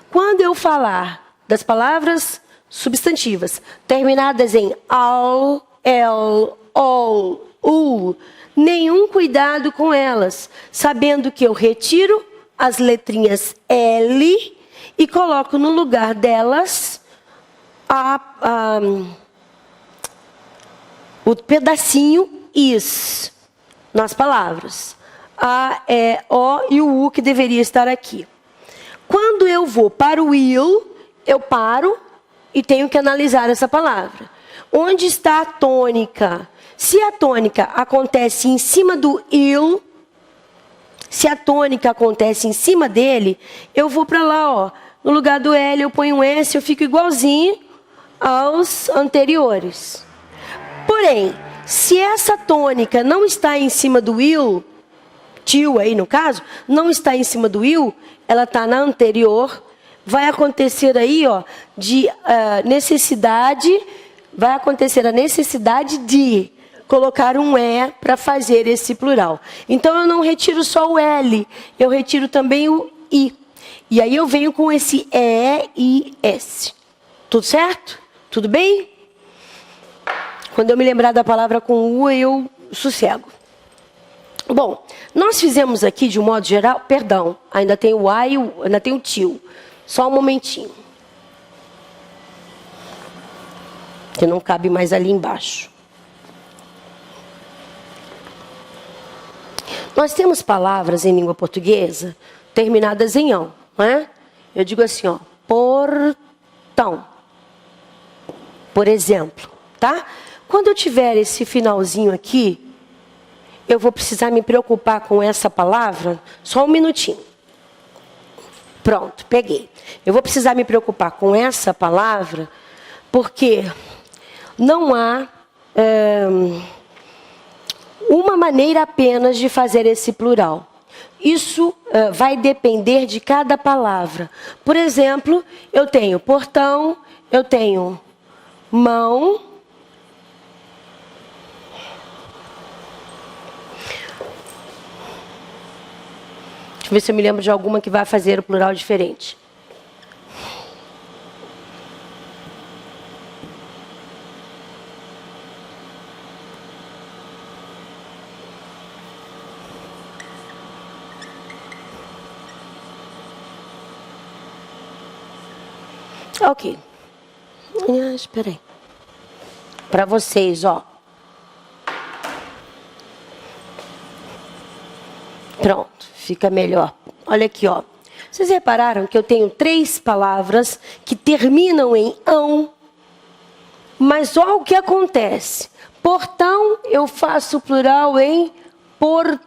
Quando eu falar das palavras substantivas terminadas em al, el, ol, nenhum cuidado com elas, sabendo que eu retiro as letrinhas L e coloco no lugar delas o pedacinho is nas palavras. A, E, O e o U que deveria estar aqui. Quando eu vou para o il, eu paro e tenho que analisar essa palavra. Onde está a tônica? Se a tônica acontece em cima do il, se a tônica acontece em cima dele, eu vou para lá, ó. No lugar do L eu ponho um S, eu fico igualzinho aos anteriores. Porém, se essa tônica não está em cima do il, tio aí no caso, não está em cima do il, ela está na anterior, vai acontecer aí, ó, de necessidade, vai acontecer a necessidade de colocar um E para fazer esse plural. Então, eu não retiro só o L, eu retiro também o I. E aí eu venho com esse E, I, S. Tudo certo? Tudo bem? Quando eu me lembrar da palavra com U, eu sossego. Bom, nós fizemos aqui, de um modo geral, perdão, ainda tem o A e ainda tem o tio. Só um momentinho. Que não cabe mais ali embaixo. Nós temos palavras em língua portuguesa terminadas em ão, não é? Eu digo assim, ó, portão. Por exemplo, tá? Quando eu tiver esse finalzinho aqui, eu vou precisar me preocupar com essa palavra, só um minutinho. Pronto, peguei. Eu vou precisar me preocupar com essa palavra, porque não há uma maneira apenas de fazer esse plural. Isso vai depender de cada palavra. Por exemplo, eu tenho portão, eu tenho mão. Deixa eu ver se eu me lembro de alguma que vai fazer o plural diferente. Ok. Espera aí. Para vocês, ó. Pronto, fica melhor. Olha aqui, ó. Vocês repararam que eu tenho 3 palavras que terminam em ão, mas olha o que acontece. Portão, eu faço o plural em portões.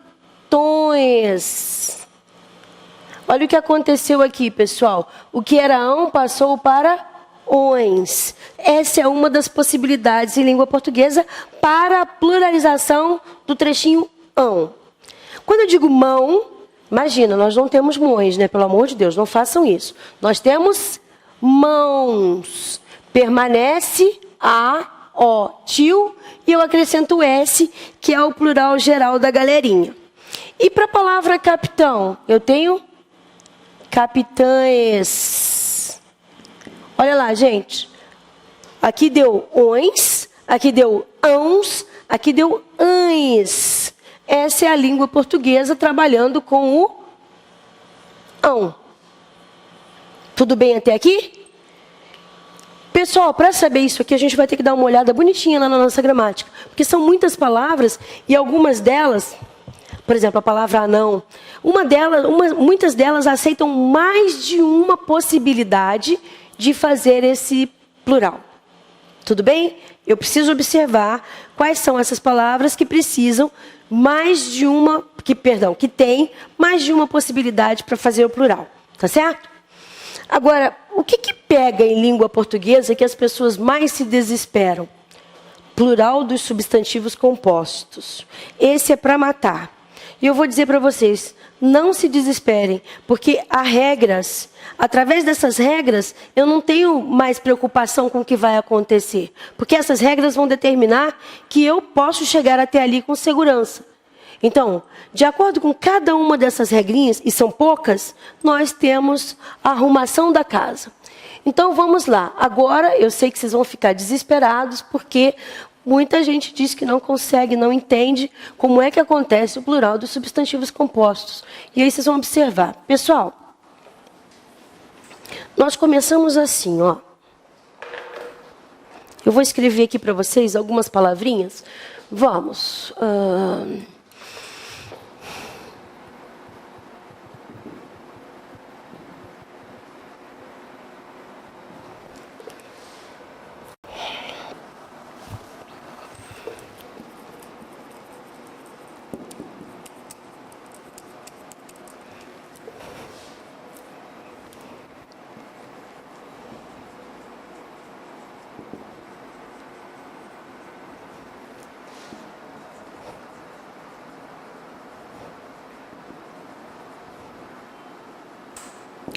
Olha o que aconteceu aqui, pessoal. O que era ão passou para ões. Essa é uma das possibilidades em língua portuguesa para a pluralização do trechinho ão. Quando eu digo mão, imagina, nós não temos mãos, né? Pelo amor de Deus, não façam isso. Nós temos mãos. Permanece a, o, tio, e eu acrescento S, que é o plural geral da galerinha. E para a palavra capitão, eu tenho capitães. Olha lá, gente. Aqui deu ões, aqui deu ãos, aqui deu ães. Essa é a língua portuguesa trabalhando com o ão. Tudo bem até aqui? Pessoal, para saber isso aqui, a gente vai ter que dar uma olhada bonitinha lá na nossa gramática. Porque são muitas palavras e algumas delas... Por exemplo, a palavra anão. Muitas delas aceitam mais de uma possibilidade de fazer esse plural. Tudo bem? Eu preciso observar quais são essas palavras que precisam mais de uma, que tem mais de uma possibilidade para fazer o plural. Tá certo? Agora, o que pega em língua portuguesa que as pessoas mais se desesperam? Plural dos substantivos compostos. Esse é para matar. E eu vou dizer para vocês, não se desesperem, porque há regras. Através dessas regras, eu não tenho mais preocupação com o que vai acontecer. Porque essas regras vão determinar que eu posso chegar até ali com segurança. Então, de acordo com cada uma dessas regrinhas, e são poucas, nós temos a arrumação da casa. Então, vamos lá. Agora, eu sei que vocês vão ficar desesperados, porque... muita gente diz que não consegue, não entende como é que acontece o plural dos substantivos compostos. E aí vocês vão observar. Pessoal, nós começamos assim, ó. Eu vou escrever aqui para vocês algumas palavrinhas. Vamos.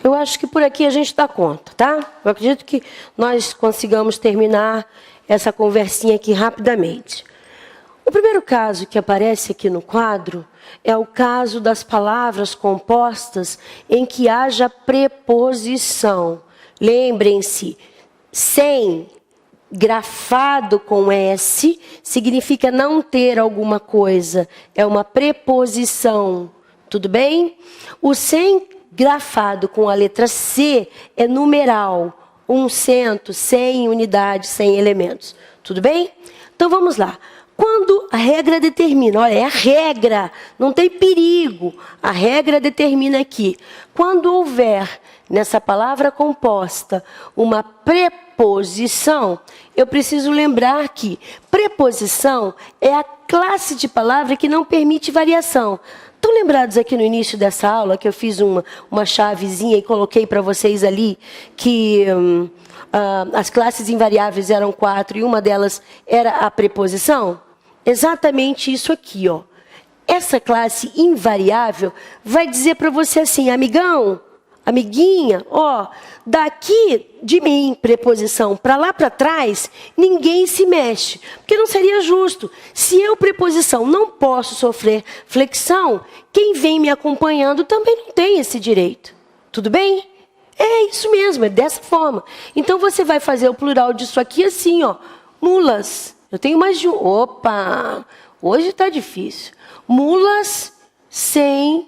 Eu acho que por aqui a gente dá conta, tá? Eu acredito que nós consigamos terminar essa conversinha aqui rapidamente. O primeiro caso que aparece aqui no quadro é o caso das palavras compostas em que haja preposição. Lembrem-se, sem grafado com S significa não ter alguma coisa. É uma preposição. Tudo bem? O sem grafado com a letra C é numeral. 100, 100 unidades, 100 elementos. Tudo bem? Então vamos lá. Quando a regra determina, olha, é a regra, não tem perigo. A regra determina aqui. Quando houver nessa palavra composta uma preposição, eu preciso lembrar que preposição é a classe de palavra que não permite variação. Estão lembrados aqui no início dessa aula que eu fiz uma chavezinha e coloquei para vocês ali que as classes invariáveis eram 4 e uma delas era a preposição? Exatamente isso aqui, ó. Essa classe invariável vai dizer para você assim, amigão, amiguinha, ó, daqui de mim, preposição, para lá para trás, ninguém se mexe. Porque não seria justo. Se eu, preposição, não posso sofrer flexão, quem vem me acompanhando também não tem esse direito. Tudo bem? É isso mesmo, é dessa forma. Então, você vai fazer o plural disso aqui assim, ó. Mulas. Eu tenho mais de um. Opa! Hoje está difícil. Mulas sem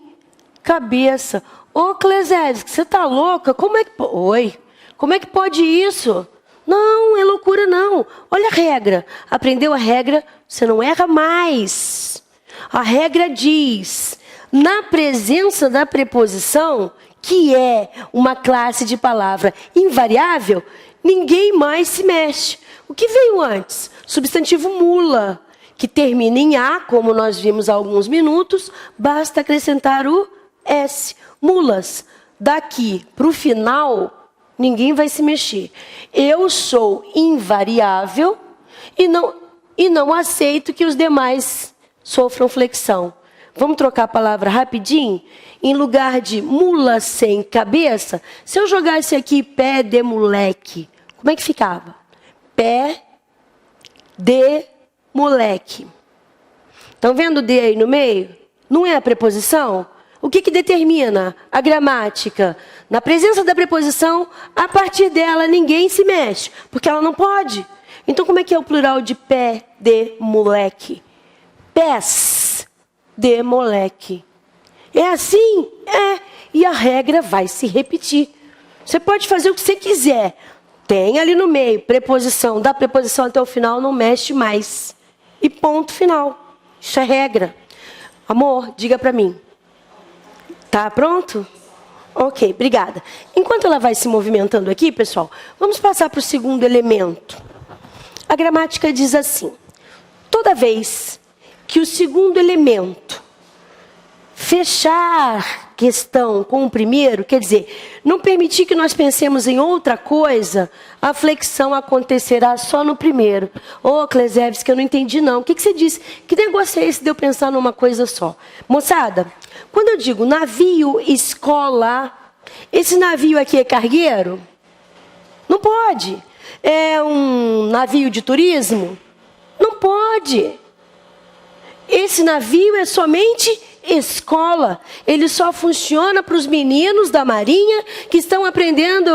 cabeça. Ô, Clesés, você tá louca? Como é que... Oi? Como é que pode isso? Não, é loucura não. Olha a regra. Aprendeu a regra? Você não erra mais. A regra diz, na presença da preposição, que é uma classe de palavra invariável, ninguém mais se mexe. O que veio antes? Substantivo mula, que termina em A, como nós vimos há alguns minutos, basta acrescentar o S. Mulas, daqui para o final, ninguém vai se mexer. Eu sou invariável e não aceito que os demais sofram flexão. Vamos trocar a palavra rapidinho? Em lugar de mula sem cabeça, se eu jogasse aqui pé de moleque, como é que ficava? Pé de moleque. Estão vendo o D aí no meio? Não é a preposição? O que determina a gramática? Na presença da preposição, a partir dela ninguém se mexe, porque ela não pode. Então, como é que é o plural de pé de moleque? Pés de moleque. É assim? É. E a regra vai se repetir. Você pode fazer o que você quiser. Tem ali no meio, preposição. Da preposição até o final, não mexe mais. E ponto final. Isso é regra. Amor, diga para mim. Tá pronto? Ok, obrigada. Enquanto ela vai se movimentando aqui, pessoal, vamos passar para o segundo elemento. A gramática diz assim. Toda vez que o segundo elemento fechar questão com o primeiro, quer dizer, não permitir que nós pensemos em outra coisa, a flexão acontecerá só no primeiro. Ô, Clesés, que eu não entendi não. O que você disse? Que negócio é esse de eu pensar numa coisa só? Moçada, quando eu digo navio, escola, esse navio aqui é cargueiro? Não pode. É um navio de turismo? Não pode. Esse navio é somente escola. Ele só funciona para os meninos da marinha que estão aprendendo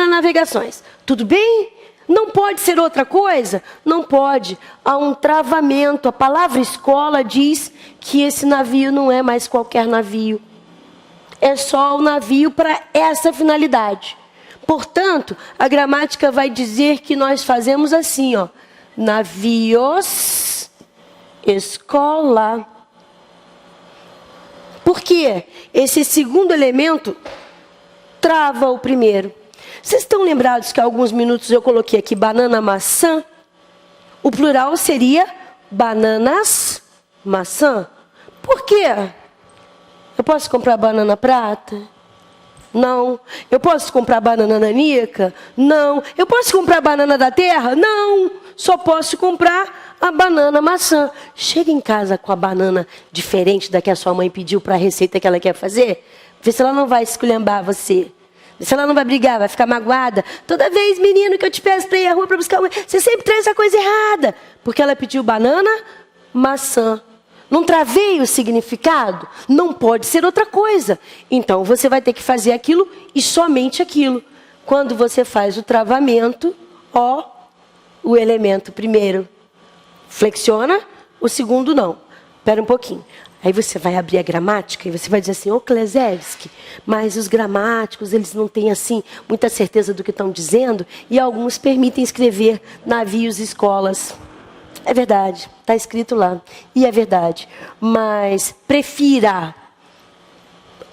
navegações. Tudo bem? Não pode ser outra coisa? Não pode. Há um travamento. A palavra escola diz que esse navio não é mais qualquer navio. É só o navio para essa finalidade. Portanto, a gramática vai dizer que nós fazemos assim, ó. Navios, escola. Por quê? Esse segundo elemento trava o primeiro. Vocês estão lembrados que há alguns minutos eu coloquei aqui banana, maçã? O plural seria bananas, maçã. Por quê? Eu posso comprar banana prata? Não. Eu posso comprar banana nanica? Não. Eu posso comprar banana da terra? Não. Só posso comprar a banana maçã. Chega em casa com a banana diferente da que a sua mãe pediu para a receita que ela quer fazer. Vê se ela não vai esculhambar você. Vê se ela não vai brigar, vai ficar magoada. Toda vez, menino, que eu te peço para ir à rua para buscar... Você sempre traz a coisa errada. Porque ela pediu banana, maçã. Não travei o significado? Não pode ser outra coisa. Então, você vai ter que fazer aquilo e somente aquilo. Quando você faz o travamento, ó, o elemento primeiro flexiona, o segundo não. Espera um pouquinho. Aí você vai abrir a gramática e você vai dizer assim, ô Klezevski, mas os gramáticos, eles não têm assim muita certeza do que estão dizendo e alguns permitem escrever navios e escolas. É verdade, está escrito lá. E é verdade. Mas prefira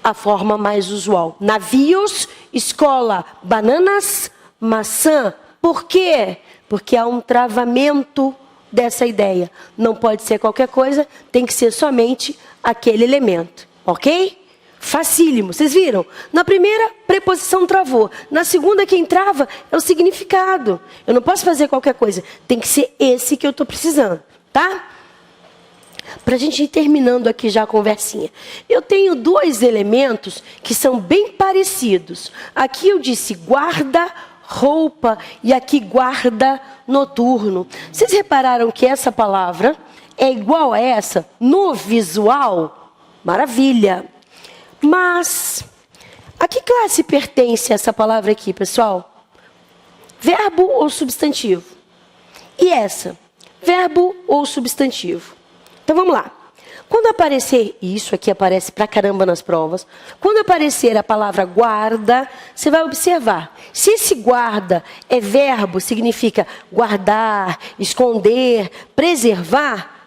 a forma mais usual. Navios, escola, bananas, maçã. Por quê? Porque há um travamento dessa ideia. Não pode ser qualquer coisa, tem que ser somente aquele elemento. Ok? Facílimo, vocês viram? Na primeira, preposição travou. Na segunda, quem trava é o significado. Eu não posso fazer qualquer coisa. Tem que ser esse que eu estou precisando, tá? Para a gente ir terminando aqui já a conversinha. Eu tenho dois elementos que são bem parecidos. Aqui eu disse guarda-roupa e aqui guarda noturno. Vocês repararam que essa palavra é igual a essa no visual? Maravilha! Mas, a que classe pertence essa palavra aqui, pessoal? Verbo ou substantivo? E essa? Verbo ou substantivo? Então, vamos lá. Quando aparecer, isso aqui aparece pra caramba nas provas, quando aparecer a palavra guarda, você vai observar. Se esse guarda é verbo, significa guardar, esconder, preservar,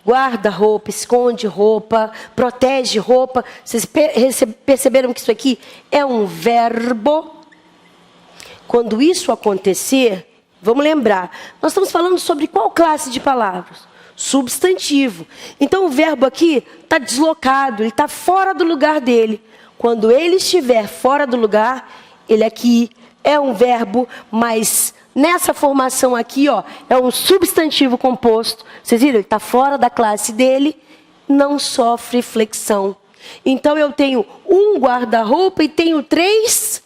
guarda roupa, esconde roupa, protege roupa. Vocês perceberam que isso aqui é um verbo? Quando isso acontecer, vamos lembrar, nós estamos falando sobre qual classe de palavras? Substantivo. Então o verbo aqui está deslocado, ele está fora do lugar dele. Quando ele estiver fora do lugar, ele aqui é um verbo, mas nessa formação aqui, ó, é um substantivo composto. Vocês viram? Ele está fora da classe dele, não sofre flexão. Então eu tenho um guarda-roupa e tenho 3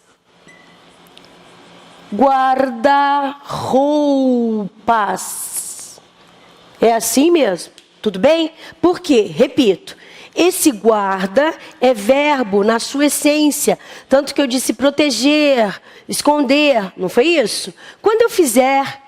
guarda-roupas. É assim mesmo? Tudo bem? Por quê? Repito. Esse guarda é verbo na sua essência. Tanto que eu disse proteger, esconder. Não foi isso? Quando eu fizer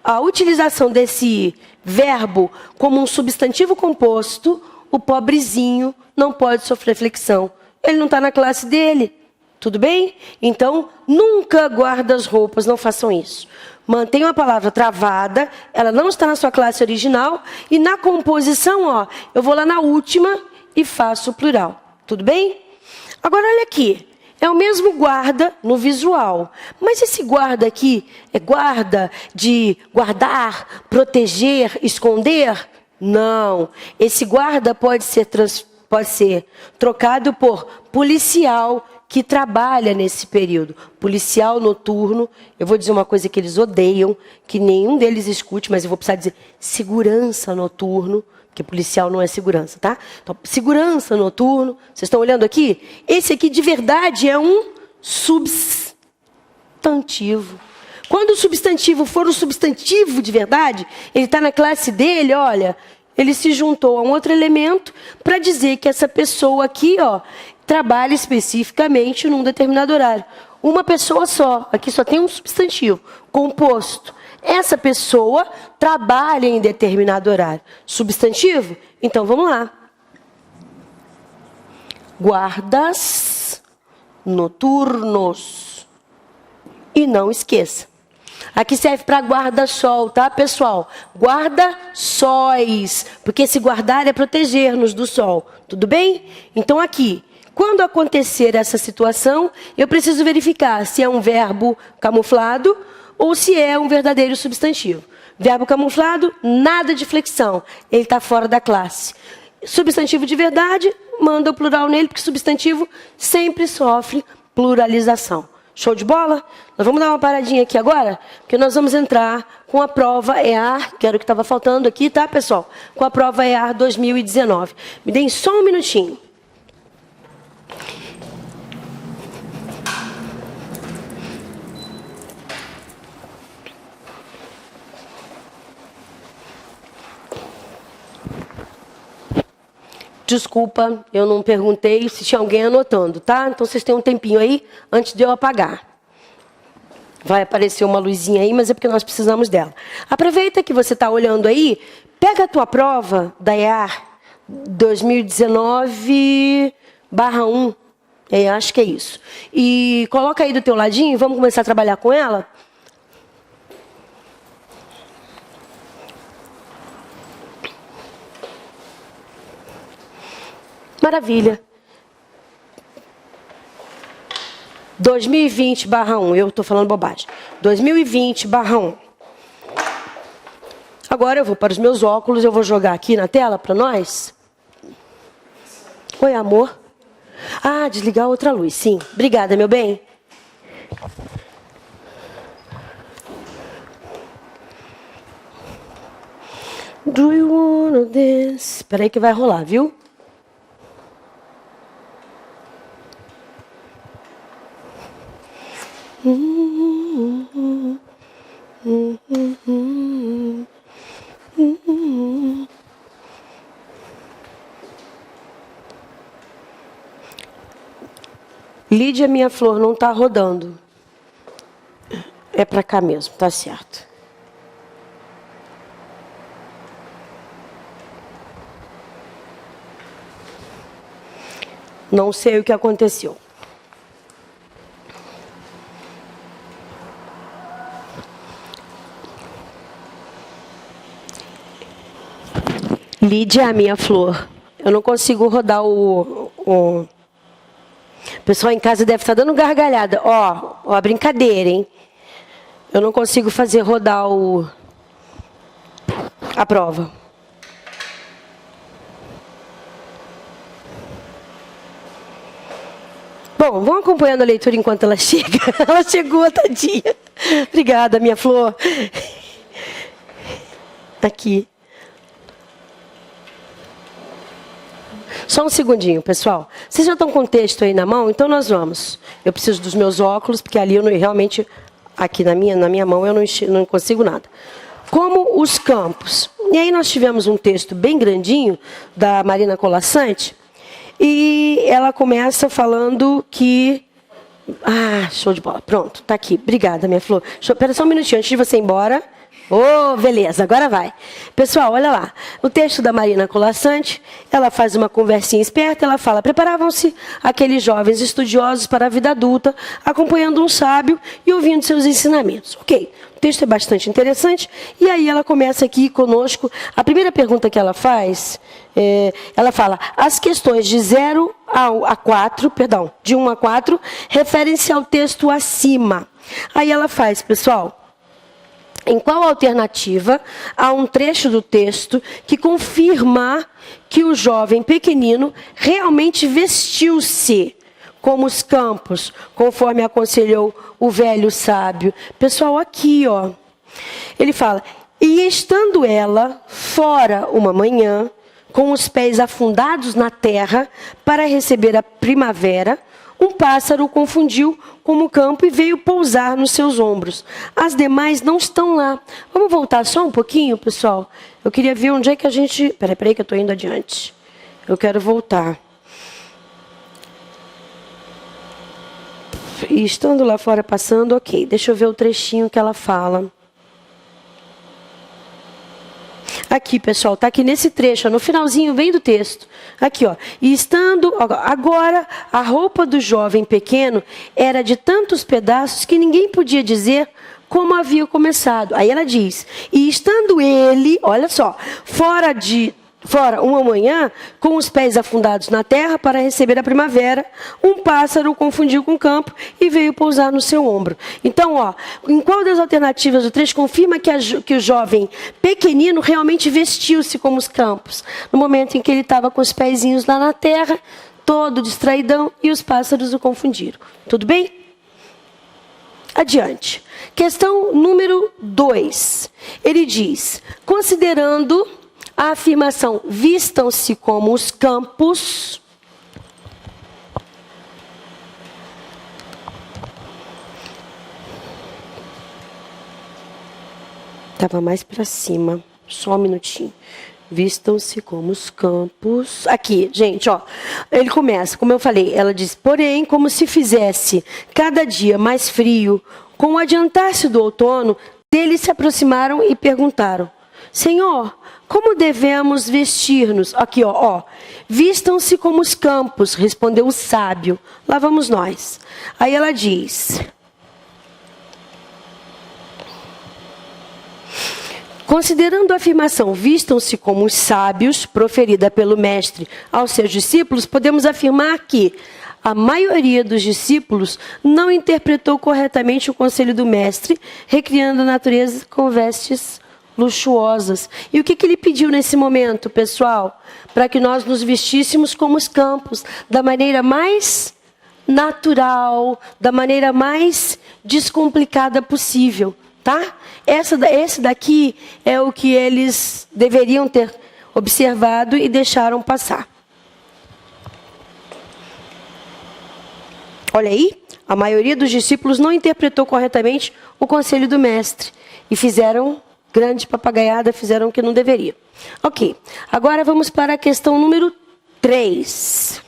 a utilização desse verbo como um substantivo composto, o pobrezinho não pode sofrer flexão. Ele não está na classe dele. Tudo bem? Então, nunca guarda as roupas, não façam isso. Mantenham a palavra travada, ela não está na sua classe original, e na composição, ó, eu vou lá na última e faço o plural. Tudo bem? Agora, olha aqui. É o mesmo guarda no visual. Mas esse guarda aqui é guarda de guardar, proteger, esconder? Não. Esse guarda pode ser trocado por policial que trabalha nesse período. Policial noturno. Eu vou dizer uma coisa que eles odeiam, que nenhum deles escute, mas eu vou precisar dizer segurança noturno. Porque policial não é segurança, tá? Então, segurança noturno. Vocês estão olhando aqui? Esse aqui, de verdade, é um substantivo. Quando o substantivo for um substantivo de verdade, ele está na classe dele, olha, ele se juntou a um outro elemento para dizer que essa pessoa aqui, ó, trabalha especificamente num determinado horário. Uma pessoa só. Aqui só tem um substantivo composto. Essa pessoa trabalha em determinado horário. Substantivo? Então, vamos lá. Guardas noturnos. E não esqueça. Aqui serve para guarda-sol, tá, pessoal? Guarda-sóis. Porque se guardar é proteger-nos do sol. Tudo bem? Então, aqui. Quando acontecer essa situação, eu preciso verificar se é um verbo camuflado ou se é um verdadeiro substantivo. Verbo camuflado, nada de flexão. Ele está fora da classe. Substantivo de verdade, manda o plural nele, porque substantivo sempre sofre pluralização. Show de bola? Nós vamos dar uma paradinha aqui agora, porque nós vamos entrar com a prova EAR, que era o que estava faltando aqui, tá, pessoal? Com a prova EAR 2019. Me deem só um minutinho. Desculpa, eu não perguntei se tinha alguém anotando, tá? Então, vocês têm um tempinho aí, antes de eu apagar. Vai aparecer uma luzinha aí, mas é porque nós precisamos dela. Aproveita que você está olhando aí, pega a tua prova da EAR 2019/1. Acho que é isso. E coloca aí do teu ladinho, vamos começar a trabalhar com ela? Maravilha. 2020/1. Eu estou falando bobagem. 2020/1. Agora eu vou para os meus óculos. Eu vou jogar aqui na tela para nós. Oi, amor. Ah, desligar outra luz, sim. Obrigada, meu bem. Do you wanna dance? Espera aí que vai rolar, viu? Lídia, minha flor, não tá rodando. É pra cá mesmo, tá certo. Não sei o que aconteceu. Lídia, minha flor, eu não consigo rodar o pessoal em casa deve estar dando gargalhada. Ó, brincadeira, hein? Eu não consigo fazer rodar a prova. Bom, vamos acompanhando a leitura enquanto ela chega. Ela chegou, tadinha. Obrigada, minha flor. Aqui. Só um segundinho, pessoal. Vocês já estão com o texto aí na mão? Então nós vamos. Eu preciso dos meus óculos, porque ali eu não, realmente, aqui na minha mão, eu não consigo nada. Como os campos. E aí nós tivemos um texto bem grandinho, da Marina Colaçante, e ela começa falando que... Ah, show de bola. Pronto, tá aqui. Obrigada, minha flor. Espera só um minutinho, antes de você ir embora... beleza, agora vai. Pessoal, olha lá. O texto da Marina Colaçante, ela faz uma conversinha esperta, ela fala: preparavam-se aqueles jovens estudiosos para a vida adulta, acompanhando um sábio e ouvindo seus ensinamentos. Ok, o texto é bastante interessante. E aí ela começa aqui conosco. A primeira pergunta que ela faz, ela fala: as questões de 0 a 4, perdão, de 1 a 4, referem-se ao texto acima. Aí ela faz, pessoal... Em qual alternativa há um trecho do texto que confirma que o jovem pequenino realmente vestiu-se como os campos, conforme aconselhou o velho sábio? Pessoal, aqui, ó. Ele fala: e estando ela fora uma manhã, com os pés afundados na terra para receber a primavera, um pássaro o confundiu como o campo e veio pousar nos seus ombros. As demais não estão lá. Vamos voltar só um pouquinho, pessoal? Eu queria ver onde é que a gente... Peraí que eu estou indo adiante. Eu quero voltar. E estando lá fora passando, ok. Deixa eu ver o trechinho que ela fala. Aqui, pessoal, está aqui nesse trecho, no finalzinho, bem do texto. Aqui, ó. E estando... Agora, a roupa do jovem pequeno era de tantos pedaços que ninguém podia dizer como havia começado. Aí ela diz: e estando ele, olha só, fora uma manhã, com os pés afundados na terra para receber a primavera, um pássaro o confundiu com o campo e veio pousar no seu ombro. Então, ó, em qual das alternativas do trecho confirma que o jovem pequenino realmente vestiu-se como os campos? No momento em que ele estava com os pezinhos lá na terra, todo distraidão, e os pássaros o confundiram. Tudo bem? Adiante. Questão número 2. Ele diz: considerando a afirmação vistam-se como os campos, estava mais para cima, só um minutinho. Vistam-se como os campos. Aqui, gente, ó. Ele começa, como eu falei, ela diz: porém, como se fizesse cada dia mais frio, com o adiantar-se do outono, deles se aproximaram e perguntaram: Senhor, como devemos vestir-nos? Aqui, ó. Vistam-se como os campos, respondeu o sábio. Lá vamos nós. Aí ela diz: considerando a afirmação vistam-se como os sábios, proferida pelo mestre aos seus discípulos, podemos afirmar que a maioria dos discípulos não interpretou corretamente o conselho do mestre, recriando a natureza com vestes luxuosas. E o que ele pediu nesse momento, pessoal? Para que nós nos vestíssemos como os campos, da maneira mais natural, da maneira mais descomplicada possível, tá? Esse daqui é o que eles deveriam ter observado e deixaram passar. Olha aí, a maioria dos discípulos não interpretou corretamente o conselho do mestre e fizeram grande papagaiada, fizeram o que não deveria. Ok, agora vamos para a questão número 3.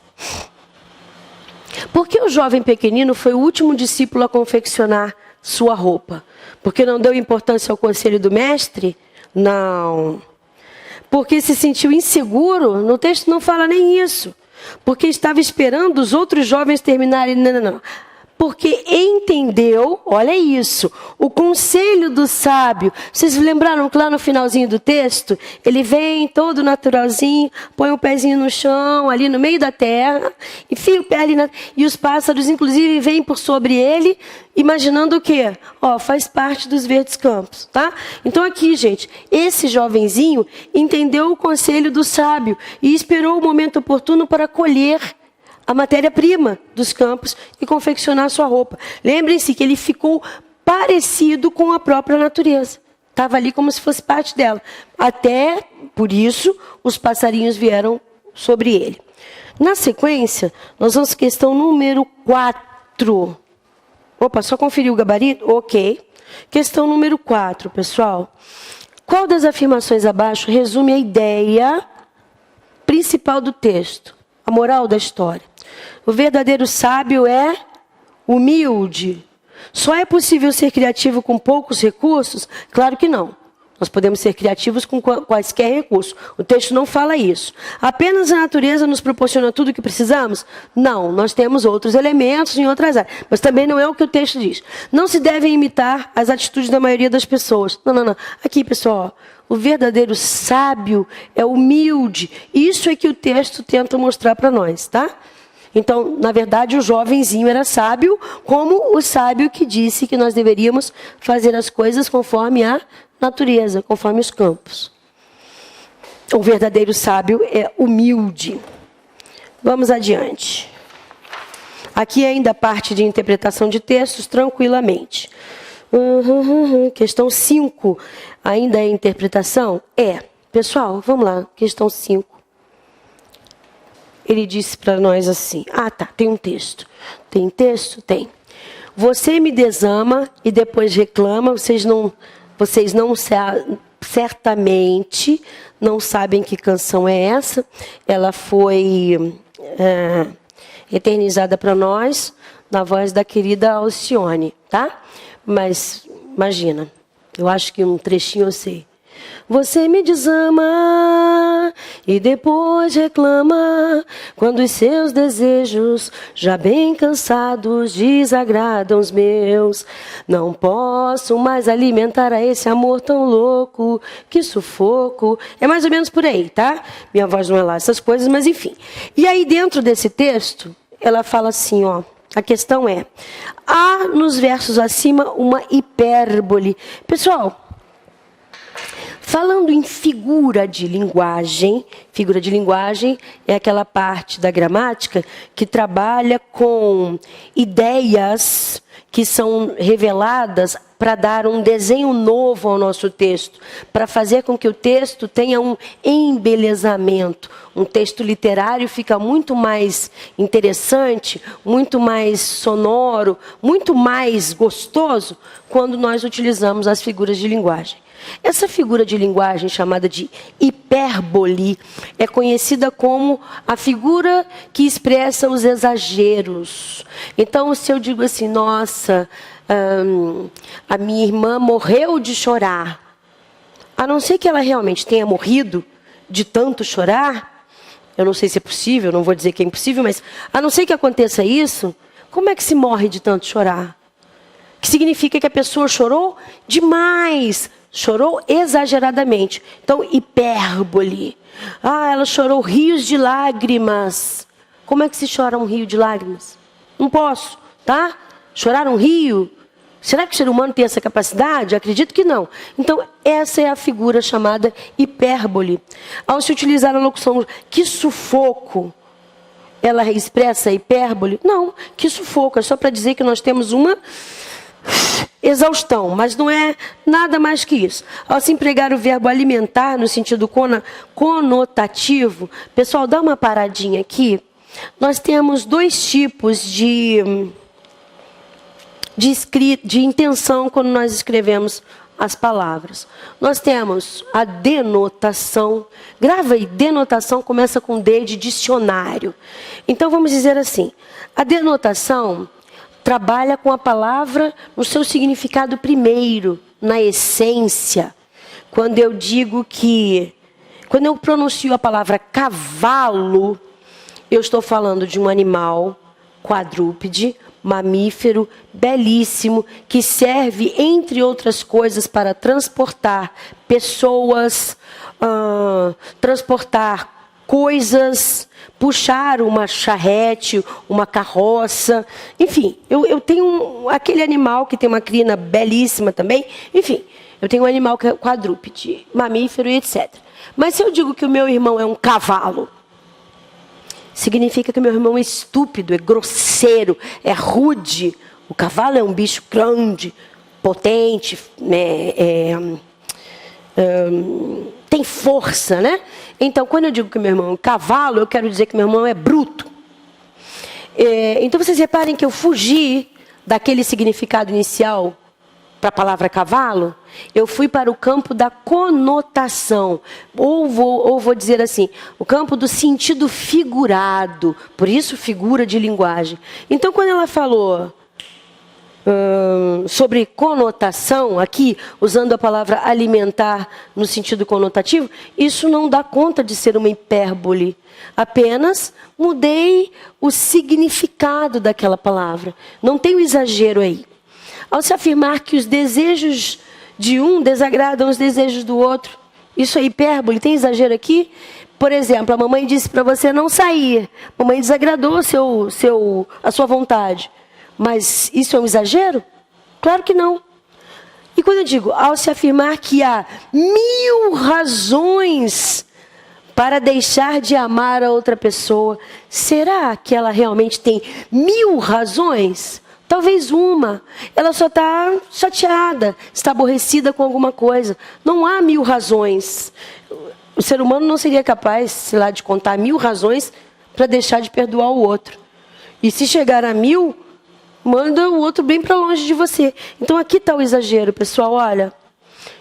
Por que o jovem pequenino foi o último discípulo a confeccionar sua roupa? Porque não deu importância ao conselho do mestre? Não. Porque se sentiu inseguro? No texto não fala nem isso. Porque estava esperando os outros jovens terminarem. Não. Porque entendeu, olha isso, o conselho do sábio. Vocês lembraram que lá no finalzinho do texto, ele vem todo naturalzinho, põe o pezinho no chão, ali no meio da terra, enfia o pé ali, e os pássaros, inclusive, vêm por sobre ele, imaginando o quê? Faz parte dos verdes campos, tá? Então aqui, gente, esse jovenzinho entendeu o conselho do sábio e esperou o momento oportuno para colher a matéria-prima dos campos e confeccionar sua roupa. Lembrem-se que ele ficou parecido com a própria natureza. Estava ali como se fosse parte dela. Até, por isso, os passarinhos vieram sobre ele. Na sequência, nós vamos à questão número 4. Opa, só conferir o gabarito? Ok. Questão número 4, pessoal. Qual das afirmações abaixo resume a ideia principal do texto? A moral da história. O verdadeiro sábio é humilde. Só é possível ser criativo com poucos recursos? Claro que não. Nós podemos ser criativos com quaisquer recursos. O texto não fala isso. Apenas a natureza nos proporciona tudo o que precisamos? Não, nós temos outros elementos em outras áreas. Mas também não é o que o texto diz. Não se devem imitar as atitudes da maioria das pessoas. Não. Aqui, pessoal, o verdadeiro sábio é humilde. Isso é que o texto tenta mostrar para nós, tá? Então, na verdade, o jovenzinho era sábio, como o sábio que disse que nós deveríamos fazer as coisas conforme a natureza, conforme os campos. O verdadeiro sábio é humilde. Vamos adiante. Aqui ainda parte de interpretação de textos, tranquilamente. Questão 5, ainda é interpretação? Pessoal, vamos lá, questão 5. Ele disse para nós assim, tem um texto. Tem texto? Tem. Você me desama e depois reclama, vocês não certamente não sabem que canção é essa. Ela foi eternizada para nós na voz da querida Alcione, tá? Mas, imagina, eu acho que um trechinho eu sei. Você me desama e depois reclama quando os seus desejos, já bem cansados, desagradam os meus. Não posso mais alimentar a esse amor tão louco, que sufoco. É mais ou menos por aí, tá? Minha voz não é lá essas coisas, mas enfim. E aí dentro desse texto, ela fala assim, a questão é, há nos versos acima uma hipérbole. Pessoal, falando em figura de linguagem é aquela parte da gramática que trabalha com ideias que são reveladas para dar um desenho novo ao nosso texto, para fazer com que o texto tenha um embelezamento. Um texto literário fica muito mais interessante, muito mais sonoro, muito mais gostoso quando nós utilizamos as figuras de linguagem. Essa figura de linguagem chamada de hipérbole é conhecida como a figura que expressa os exageros. Então, se eu digo assim, nossa, a minha irmã morreu de chorar, a não ser que ela realmente tenha morrido de tanto chorar, eu não sei se é possível, não vou dizer que é impossível, mas a não ser que aconteça isso, como é que se morre de tanto chorar? Que significa que a pessoa chorou demais, chorou exageradamente. Então, hipérbole. Ela chorou rios de lágrimas. Como é que se chora um rio de lágrimas? Não posso, tá? Chorar um rio Será que o ser humano tem essa capacidade? Acredito que não. Então, essa é a figura chamada hipérbole. Ao se utilizar a locução que sufoco, ela expressa a hipérbole? Não, que sufoco. É só para dizer que nós temos uma exaustão, mas não é nada mais que isso. Ao se empregar o verbo alimentar no sentido conotativo, pessoal, dá uma paradinha aqui. Nós temos dois tipos de intenção quando nós escrevemos as palavras. Nós temos a denotação. Grava aí, denotação começa com D de dicionário. Então vamos dizer assim, a denotação trabalha com a palavra no seu significado primeiro, na essência. Quando eu pronuncio a palavra cavalo, eu estou falando de um animal quadrúpede, mamífero, belíssimo, que serve, entre outras coisas, para transportar pessoas, transportar coisas, puxar uma charrete, uma carroça, enfim, eu tenho aquele animal que tem uma crina belíssima também, enfim, eu tenho um animal que é quadrúpede, mamífero e etc. Mas se eu digo que o meu irmão é um cavalo, significa que meu irmão é estúpido, é grosseiro, é rude. O cavalo é um bicho grande, potente, né, tem força, né? Então, quando eu digo que meu irmão é um cavalo, eu quero dizer que meu irmão é bruto. Então, vocês reparem que eu fugi daquele significado inicial para a palavra cavalo, eu fui para o campo da conotação, ou vou dizer assim, o campo do sentido figurado, por isso figura de linguagem. Então, quando ela falou sobre conotação, aqui, usando a palavra alimentar no sentido conotativo, isso não dá conta de ser uma hipérbole. Apenas mudei o significado daquela palavra. Não tem um exagero aí. Ao se afirmar que os desejos de um desagradam os desejos do outro, isso é hipérbole, tem exagero aqui? Por exemplo, a mamãe disse para você não sair. A mamãe desagradou a sua vontade. Mas isso é um exagero? Claro que não. E quando eu digo, ao se afirmar que há 1000 razões para deixar de amar a outra pessoa, será que ela realmente tem 1000 razões? Talvez uma. Ela só está chateada, está aborrecida com alguma coisa. Não há 1000 razões. O ser humano não seria capaz, sei lá, de contar 1000 razões para deixar de perdoar o outro. E se chegar a 1000, manda o outro bem para longe de você. Então aqui está o exagero, pessoal. Olha,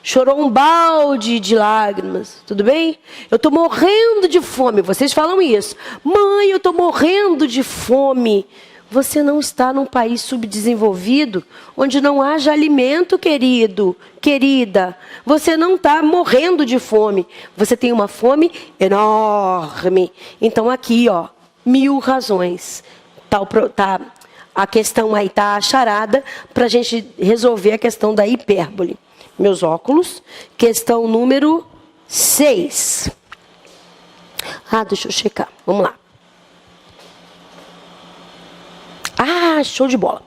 chorou um balde de lágrimas, tudo bem? Eu estou morrendo de fome. Vocês falam isso. Mãe, eu estou morrendo de fome. Você não está num país subdesenvolvido, onde não haja alimento, querido, querida. Você não está morrendo de fome. Você tem uma fome enorme. Então aqui, ó, 1000 razões. A questão aí está a charada para a gente resolver a questão da hipérbole. Meus óculos. Questão número 6. Deixa eu checar. Vamos lá. Show de bola.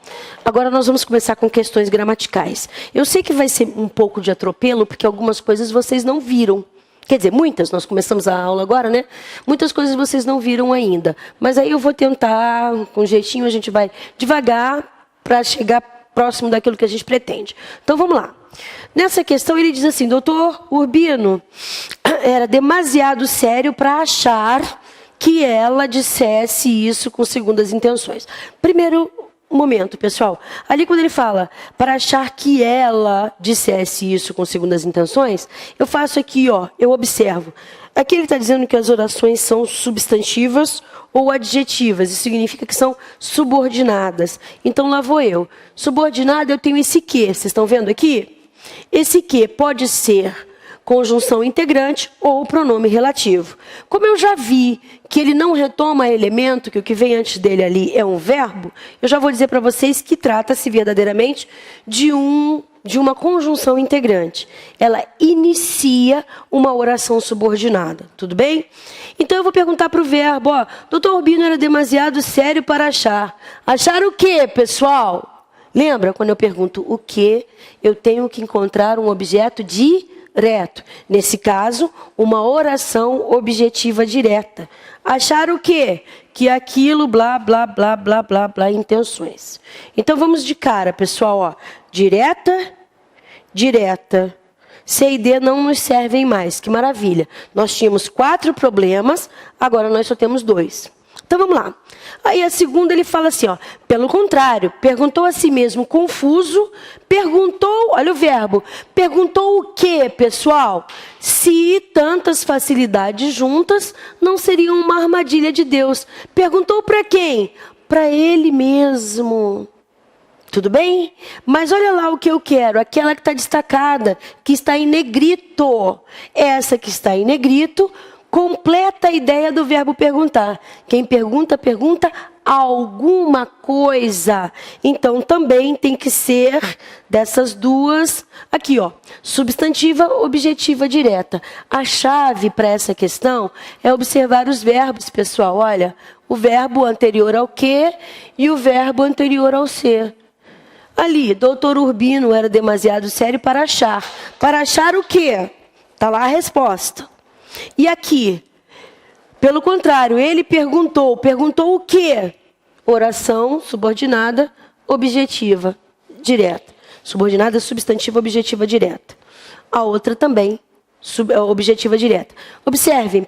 Agora nós vamos começar com questões gramaticais. Eu sei que vai ser um pouco de atropelo, porque algumas coisas vocês não viram. Quer dizer, muitas, nós começamos a aula agora, né? Muitas coisas vocês não viram ainda. Mas aí eu vou tentar, com jeitinho, a gente vai devagar para chegar próximo daquilo que a gente pretende. Então vamos lá. Nessa questão ele diz assim, doutor Urbino, era demasiado sério para achar que ela dissesse isso com segundas intenções. Primeiro momento, pessoal. Ali quando ele fala, para achar que ela dissesse isso com segundas intenções, eu faço aqui, ó, eu observo. Aqui ele está dizendo que as orações são substantivas ou adjetivas. Isso significa que são subordinadas. Então lá vou eu. Subordinada eu tenho esse que. Vocês estão vendo aqui? Esse que pode ser conjunção integrante ou pronome relativo. Como eu já vi que ele não retoma elemento, que o que vem antes dele ali é um verbo, eu já vou dizer para vocês que trata-se verdadeiramente de uma conjunção integrante. Ela inicia uma oração subordinada. Tudo bem? Então eu vou perguntar para o verbo, doutor Urbino era demasiado sério para achar. Achar o quê, pessoal? Lembra quando eu pergunto o que? Eu tenho que encontrar um objeto direto. Nesse caso, uma oração objetiva direta. Achar o quê? Que aquilo, blá, blá, blá, blá, blá, blá, intenções. Então, vamos de cara, pessoal. Ó. Direta, direta. C e D não nos servem mais. Que maravilha. Nós tínhamos 4 problemas, agora nós só temos 2. Então, vamos lá. Aí, a segunda, ele fala assim, ó. Pelo contrário, perguntou a si mesmo confuso, perguntou, olha o verbo, perguntou o quê, pessoal? Se tantas facilidades juntas não seriam uma armadilha de Deus. Perguntou para quem? Para ele mesmo. Tudo bem? Mas olha lá o que eu quero, aquela que está destacada, que está em negrito. Essa que está em negrito completa a ideia do verbo perguntar. Quem pergunta, pergunta alguma coisa. Então, também tem que ser dessas duas. Aqui, ó, substantiva, objetiva, direta. A chave para essa questão é observar os verbos, pessoal. Olha, o verbo anterior ao que e o verbo anterior ao ser. Ali, doutor Urbino era demasiado sério para achar. Para achar o quê? Está lá a resposta. E aqui, pelo contrário, ele perguntou. Perguntou o quê? Oração subordinada, objetiva, direta. Subordinada, substantiva, objetiva, direta. A outra também, objetiva, direta. Observem.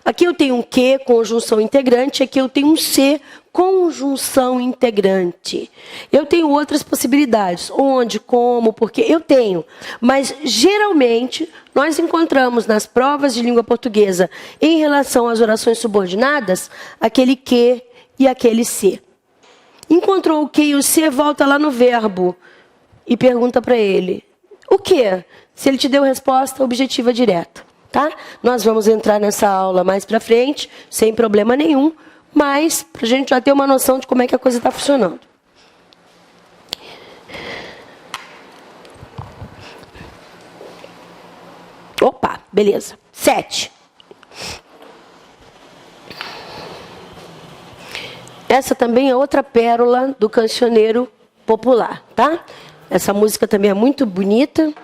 Aqui eu tenho um que, conjunção integrante. Aqui eu tenho um se, conjunção integrante. Eu tenho outras possibilidades. Onde, como, porque eu tenho. Mas, geralmente, nós encontramos nas provas de língua portuguesa, em relação às orações subordinadas, aquele que e aquele se. Encontrou o que e o se, volta lá no verbo e pergunta para ele. O que? Se ele te deu resposta, objetiva direta. Tá? Nós vamos entrar nessa aula mais para frente, sem problema nenhum, mas para a gente já ter uma noção de como é que a coisa está funcionando. Opa, beleza. 7. Essa também é outra pérola do cancioneiro popular, tá? Essa música também é muito bonita.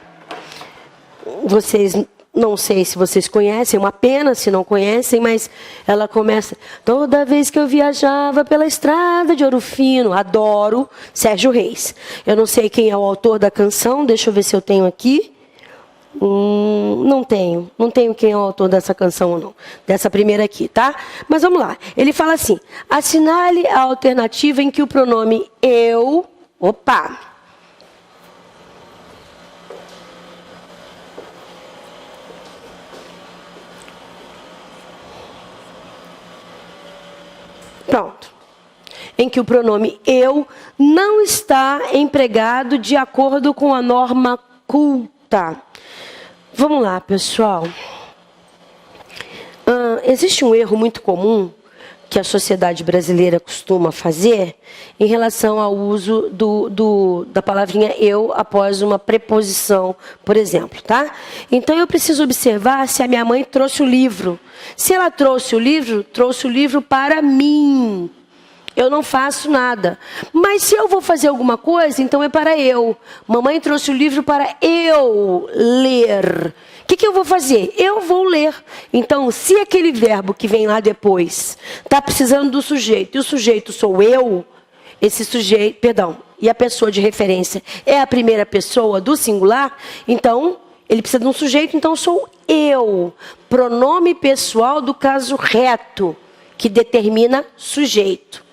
Vocês... Não sei se vocês conhecem, uma pena se não conhecem, mas ela começa... Toda vez que eu viajava pela estrada de Ouro Fino, adoro Sérgio Reis. Eu não sei quem é o autor da canção, deixa eu ver se eu tenho aqui. Não tenho quem é o autor dessa canção ou não, dessa primeira aqui, tá? Mas vamos lá, ele fala assim, assinale a alternativa em que o pronome eu... Opa! Pronto. Em que o pronome eu não está empregado de acordo com a norma culta. Vamos lá, pessoal. Existe um erro muito comum que a sociedade brasileira costuma fazer em relação ao uso da palavrinha eu após uma preposição, por exemplo, tá? Então, eu preciso observar se a minha mãe trouxe o livro. Se ela trouxe o livro para mim. Eu não faço nada. Mas se eu vou fazer alguma coisa, então é para eu. Mamãe trouxe o livro para eu ler. O que eu vou fazer? Eu vou ler. Então, se aquele verbo que vem lá depois está precisando do sujeito, e o sujeito sou eu, esse sujeito, perdão, e a pessoa de referência é a primeira pessoa do singular, então, ele precisa de um sujeito, então sou eu. Pronome pessoal do caso reto, que determina sujeito.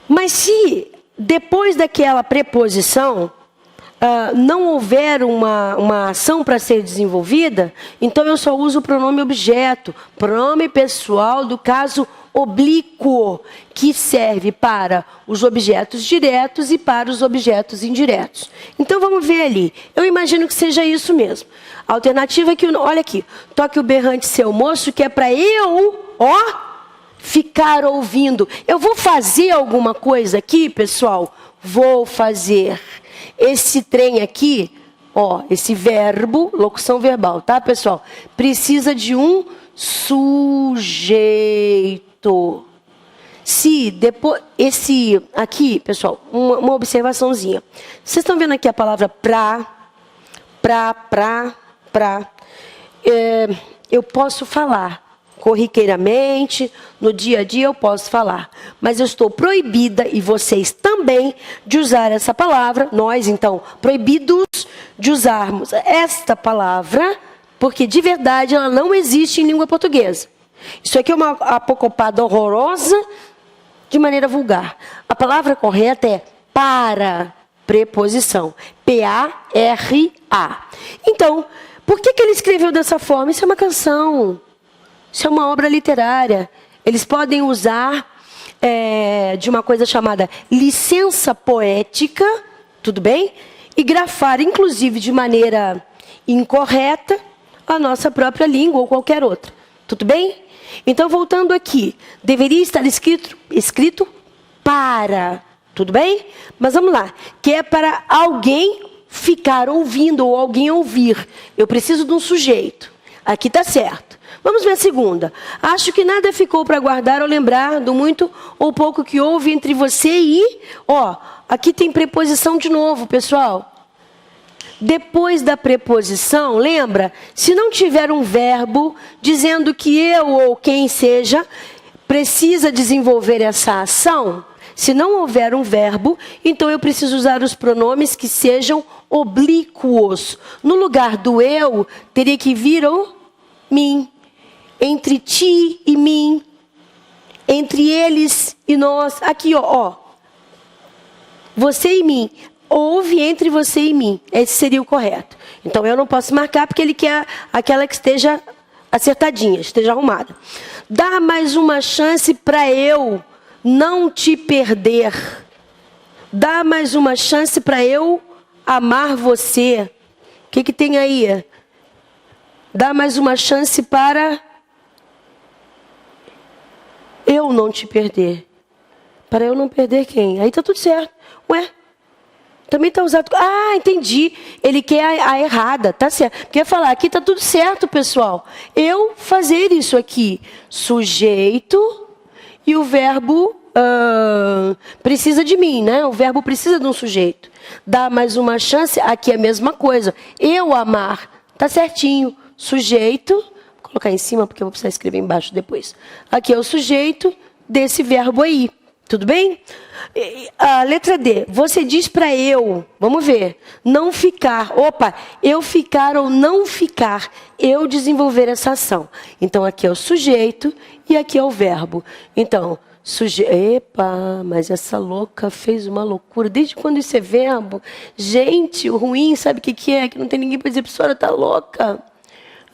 Mas se depois daquela preposição não houver uma ação para ser desenvolvida, então eu só uso o pronome objeto, pronome pessoal do caso oblíquo, que serve para os objetos diretos e para os objetos indiretos. Então vamos ver ali. Eu imagino que seja isso mesmo. A alternativa é que, olha aqui, toque o berrante seu moço, que é para eu, ficar ouvindo. Eu vou fazer alguma coisa aqui, pessoal? Vou fazer. Esse trem aqui, esse verbo, locução verbal, tá, pessoal? Precisa de um sujeito. se depois, aqui, pessoal, uma observaçãozinha. Vocês estão vendo aqui a palavra pra. Eu posso falar corriqueiramente, no dia a dia eu posso falar, mas eu estou proibida, e vocês também, de usar essa palavra, nós então, proibidos de usarmos esta palavra, porque de verdade ela não existe em língua portuguesa. Isso aqui é uma apocopada horrorosa de maneira vulgar. A palavra correta é para, preposição, P-A-R-A. Então, por que ele escreveu dessa forma? Isso é uma canção. Isso é uma obra literária. Eles podem usar de uma coisa chamada licença poética, tudo bem? E grafar, inclusive, de maneira incorreta, a nossa própria língua ou qualquer outra. Tudo bem? Então, voltando aqui, deveria estar escrito para, tudo bem? Mas vamos lá, que é para alguém ficar ouvindo ou alguém ouvir. Eu preciso de um sujeito. Aqui está certo. Vamos ver a segunda. Acho que nada ficou para guardar ou lembrar do muito ou pouco que houve entre você e... aqui tem preposição de novo, pessoal. Depois da preposição, lembra? Se não tiver um verbo dizendo que eu ou quem seja precisa desenvolver essa ação, se não houver um verbo, então eu preciso usar os pronomes que sejam oblíquos. No lugar do eu, teria que vir o mim. Entre ti e mim. Entre eles e nós. Aqui, você e mim. Houve entre você e mim. Esse seria o correto. Então, eu não posso marcar porque ele quer aquela que esteja acertadinha, esteja arrumada. Dá mais uma chance para eu não te perder. Dá mais uma chance para eu amar você. O que tem aí? Dá mais uma chance para eu não te perder. Para eu não perder quem? Aí está tudo certo. Ué? Também está usado... Ah, entendi. Ele quer a errada, tá certo. Quer falar, aqui está tudo certo, pessoal. Eu fazer isso aqui. Sujeito e o verbo precisa de mim, né? O verbo precisa de um sujeito. Dá mais uma chance, aqui é a mesma coisa. Eu amar, tá certinho. Sujeito, vou colocar em cima porque eu vou precisar escrever embaixo depois. Aqui é o sujeito desse verbo aí. Tudo bem? A letra D. Você diz para eu, vamos ver, não ficar. Opa, eu ficar ou não ficar. Eu desenvolver essa ação. Então, aqui é o sujeito e aqui é o verbo. Então, epa, mas essa louca fez uma loucura. Desde quando isso é verbo? Gente, o ruim, sabe o que é? Que não tem ninguém para dizer para a senhora, tá louca.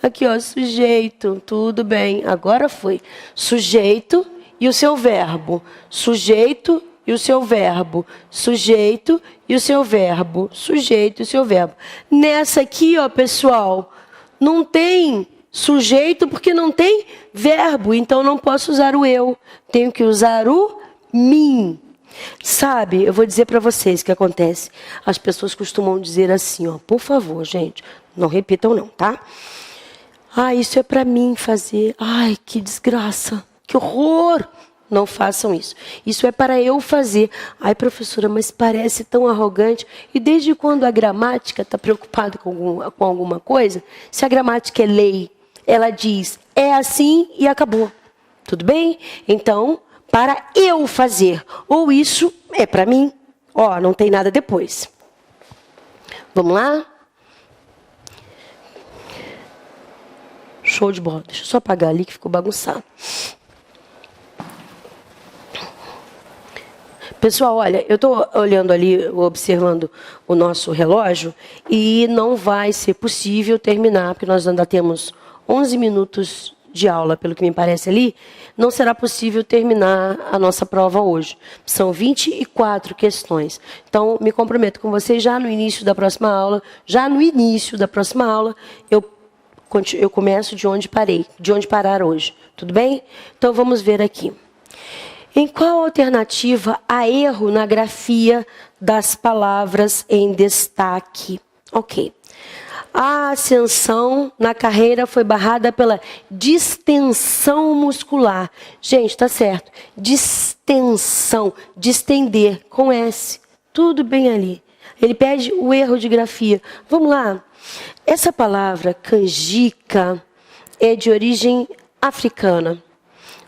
Aqui, sujeito, tudo bem. Agora foi. Sujeito e o seu verbo. Sujeito e o seu verbo. Sujeito e o seu verbo. Sujeito e o seu verbo. Nessa aqui, pessoal, não tem sujeito porque não tem verbo. Então, não posso usar o eu. Tenho que usar o mim. Sabe, eu vou dizer para vocês o que acontece. As pessoas costumam dizer assim, por favor, gente, não repitam não, tá? Isso é para mim fazer. Ai, que desgraça, que horror. Não façam isso. Isso é para eu fazer. Ai, professora, mas parece tão arrogante. E desde quando a gramática está preocupada com alguma coisa? Se a gramática é lei, ela diz, é assim e acabou. Tudo bem? Então, para eu fazer. Ou isso é para mim. Não tem nada depois. Vamos lá? Show de bola. Deixa eu só apagar ali que ficou bagunçado. Pessoal, olha, eu estou olhando ali, observando o nosso relógio e não vai ser possível terminar, porque nós ainda temos 11 minutos de aula, pelo que me parece ali, não será possível terminar a nossa prova hoje. São 24 questões. Então, me comprometo com vocês já no início da próxima aula, eu começo de onde parei, de onde parar hoje. Tudo bem? Então, vamos ver aqui. Em qual alternativa há erro na grafia das palavras em destaque? Ok. A ascensão na carreira foi barrada pela distensão muscular. Gente, tá certo. Distensão, distender, com S. Tudo bem ali. Ele pede o erro de grafia. Vamos lá. Essa palavra, canjica, é de origem africana.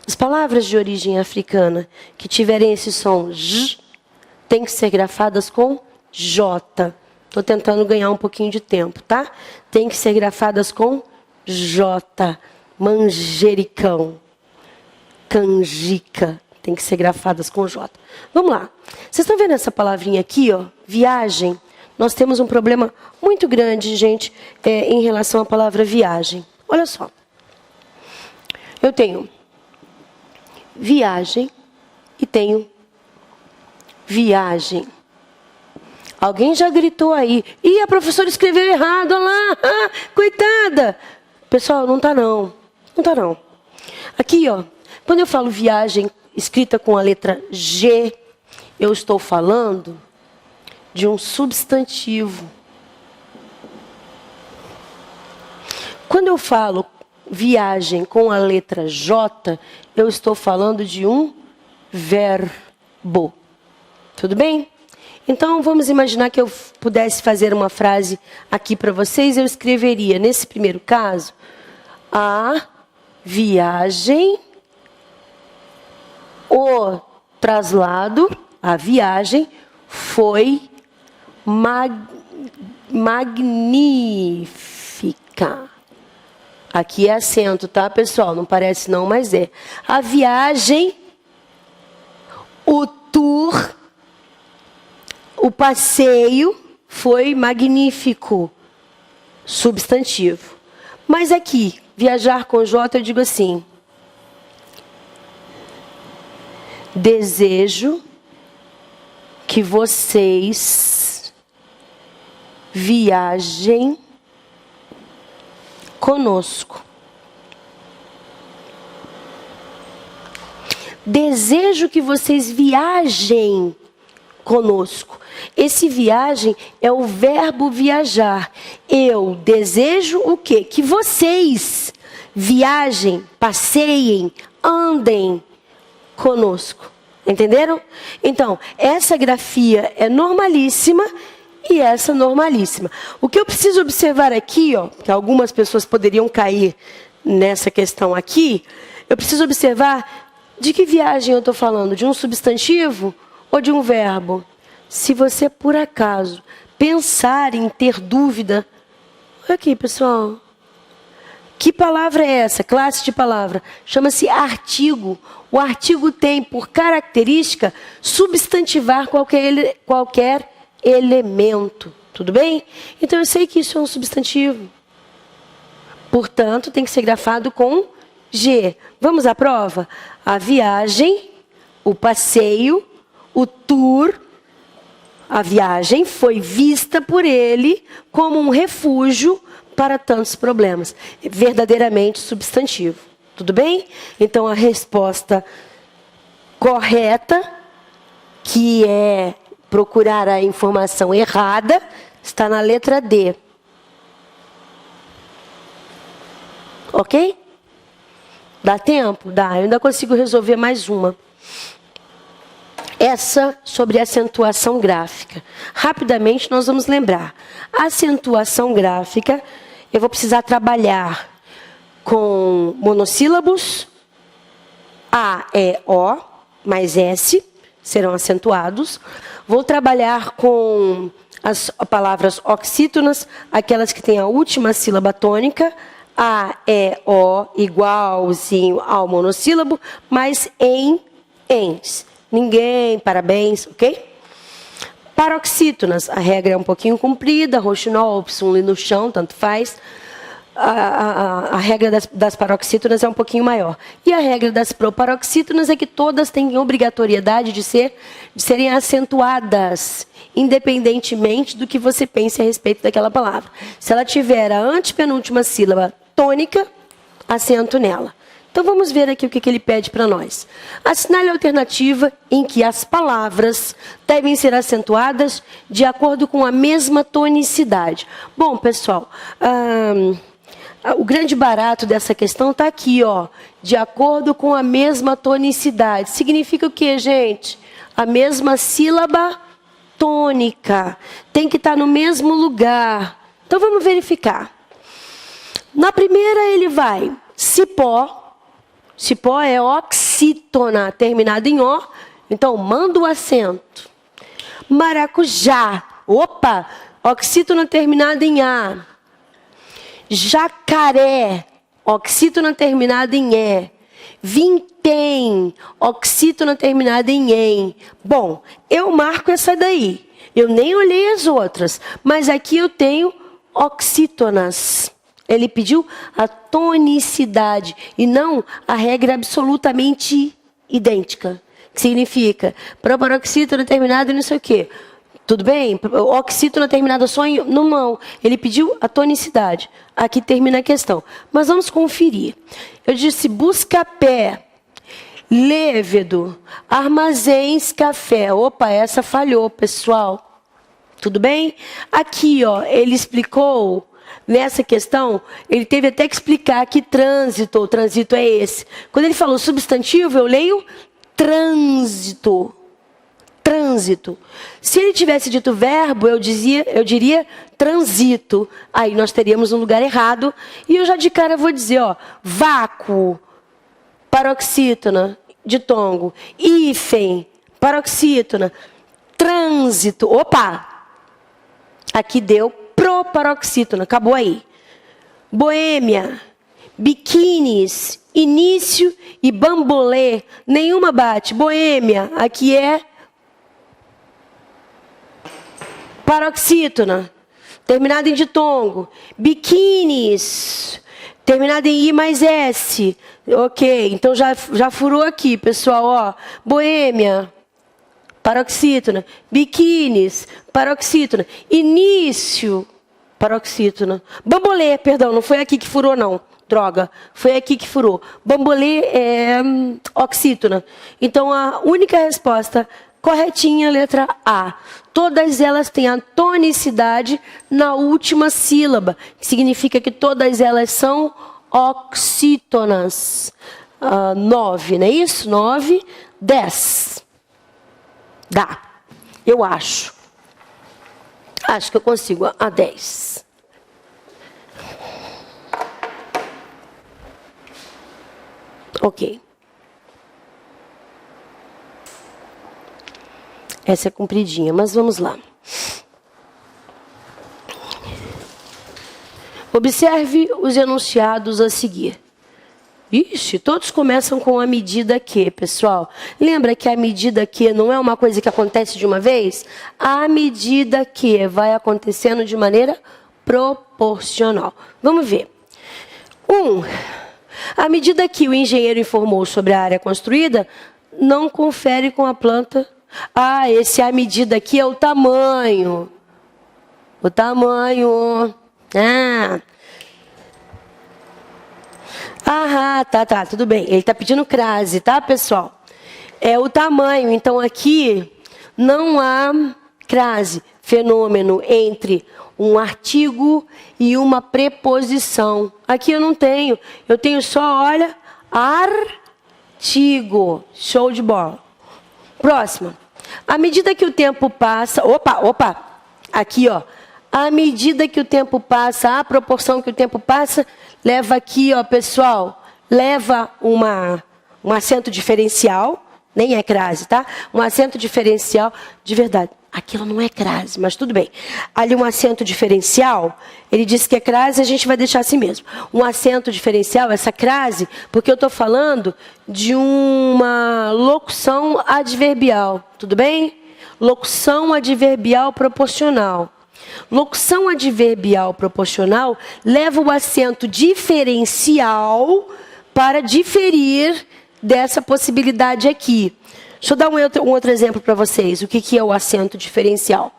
As palavras de origem africana que tiverem esse som J, têm que ser grafadas com J. Estou tentando ganhar um pouquinho de tempo, tá? Tem que ser grafadas com J. Manjericão. Canjica. Tem que ser grafadas com J. Vamos lá. Vocês estão vendo essa palavrinha aqui, ó? Viagem. Nós temos um problema muito grande, gente, em relação à palavra viagem. Olha só. Eu tenho viagem e tenho viagem. Alguém já gritou aí. Ih, a professora escreveu errado, olha lá. Ah, coitada. Pessoal, não tá não. Não tá não. Aqui, ó. Quando eu falo viagem escrita com a letra G, eu estou falando de um substantivo. Quando eu falo viagem com a letra J, eu estou falando de um verbo. Tudo bem? Então, vamos imaginar que eu pudesse fazer uma frase aqui para vocês. Eu escreveria, nesse primeiro caso, a viagem, o traslado, a viagem foi magnífica. Aqui é acento, tá, pessoal? Não parece não, mas é. A viagem, o tour, o passeio foi magnífico. Substantivo. Mas aqui, viajar com J, eu digo assim. Desejo que vocês viajem conosco. Desejo que vocês viajem conosco. Esse viagem é o verbo viajar. Eu desejo o quê? Que vocês viajem, passeiem, andem conosco. Entenderam? Então, essa grafia é normalíssima e essa normalíssima. O que eu preciso observar aqui, ó, que algumas pessoas poderiam cair nessa questão aqui, eu preciso observar de que viagem eu estou falando, de um substantivo ou de um verbo? Se você, por acaso, pensar em ter dúvida, olha aqui, pessoal. Que palavra é essa? Classe de palavra. Chama-se artigo. O artigo tem, por característica, substantivar qualquer elemento. Tudo bem? Então, eu sei que isso é um substantivo. Portanto, tem que ser grafado com G. Vamos à prova? A viagem, o passeio, o tour. A viagem foi vista por ele como um refúgio para tantos problemas. Verdadeiramente substantivo. Tudo bem? Então, a resposta correta, que é procurar a informação errada, está na letra D. Ok? Dá tempo? Dá. Eu ainda consigo resolver mais uma. Essa sobre acentuação gráfica. Rapidamente nós vamos lembrar. Acentuação gráfica, eu vou precisar trabalhar com monossílabos, A, E, O, mais S, serão acentuados. Vou trabalhar com as palavras oxítonas, aquelas que têm a última sílaba tônica, A, E, O, igualzinho ao monossílabo, mas em, ens. Ninguém, parabéns, ok? Paroxítonas, a regra é um pouquinho comprida, roxinol, psum no chão, tanto faz. A regra das paroxítonas é um pouquinho maior. E a regra das proparoxítonas é que todas têm obrigatoriedade de serem acentuadas, independentemente do que você pense a respeito daquela palavra. Se ela tiver a antepenúltima sílaba tônica, acento nela. Então vamos ver aqui o que ele pede para nós. Assinale a alternativa em que as palavras devem ser acentuadas de acordo com a mesma tonicidade. Bom, pessoal, o grande barato dessa questão está aqui, ó, de acordo com a mesma tonicidade. Significa o quê, gente? A mesma sílaba tônica. Tem que estar no mesmo lugar. Então vamos verificar. Na primeira ele vai cipó. Cipó é oxítona, terminado em O. Então, manda o acento. Maracujá. Opa! Oxítona terminada em A. Jacaré. Oxítona terminada em E. Vintém. Oxítona terminada em EM. Bom, eu marco essa daí. Eu nem olhei as outras. Mas aqui eu tenho oxítonas. Ele pediu a tonicidade e não a regra absolutamente idêntica. Que significa proparoxítona terminada em não sei o quê. Tudo bem? Oxítona terminada só em... Não. Ele pediu a tonicidade. Aqui termina a questão. Mas vamos conferir. Eu disse busca-pé, Lévedo, armazéns, café. Opa, essa falhou, pessoal. Tudo bem? Aqui, ó, ele explicou... Nessa questão, ele teve até que explicar que trânsito, o trânsito é esse. Quando ele falou substantivo, eu leio trânsito. Trânsito. Se ele tivesse dito verbo, eu diria transito. Aí nós teríamos um lugar errado. E eu já de cara vou dizer, ó, vácuo, paroxítona, ditongo, hífen, paroxítona, trânsito. Opa! Aqui deu proparoxítona, acabou aí. Boêmia, biquínis, início e bambolê, nenhuma bate. Boêmia, aqui é paroxítona, terminada em ditongo. Biquínis, terminada em I mais S. Ok, então já furou aqui, pessoal, ó. Boêmia, paroxítona, biquínis, paroxítona, início, paroxítona, bambolê, perdão, não foi aqui que furou não, droga, foi aqui que furou. Bambolê é oxítona. Então a única resposta corretinha, letra A. Todas elas têm a tonicidade na última sílaba, que significa que todas elas são oxítonas. 9, não é isso? 9, 10. Dá, eu acho. Acho que eu consigo a 10. Ok. Essa é compridinha, mas vamos lá. Observe os enunciados a seguir. Ixi, todos começam com a medida que, pessoal. Lembra que a medida que não é uma coisa que acontece de uma vez? A medida que vai acontecendo de maneira proporcional. Vamos ver. 1. À medida que o engenheiro informou sobre a área construída, não confere com a planta. Ah, esse à medida aqui é o tamanho. O tamanho. Tá, tudo bem. Ele está pedindo crase, tá, pessoal? É o tamanho. Então, aqui não há crase, fenômeno entre um artigo e uma preposição. Aqui eu não tenho. Eu tenho só, olha, artigo. Show de bola. Próxima. À medida que o tempo passa... Opa! Aqui, ó. À medida que o tempo passa, à proporção que o tempo passa, leva aqui, ó, pessoal, leva um acento diferencial, nem é crase, tá? Um acento diferencial, de verdade. Aquilo não é crase, mas tudo bem. Ali um acento diferencial, ele disse que é crase, a gente vai deixar assim mesmo. Um acento diferencial, essa crase, porque eu estou falando de uma locução adverbial, tudo bem? Locução adverbial proporcional. Locução adverbial proporcional leva o acento diferencial para diferir dessa possibilidade aqui. Deixa eu dar um outro exemplo para vocês. O que é o acento diferencial?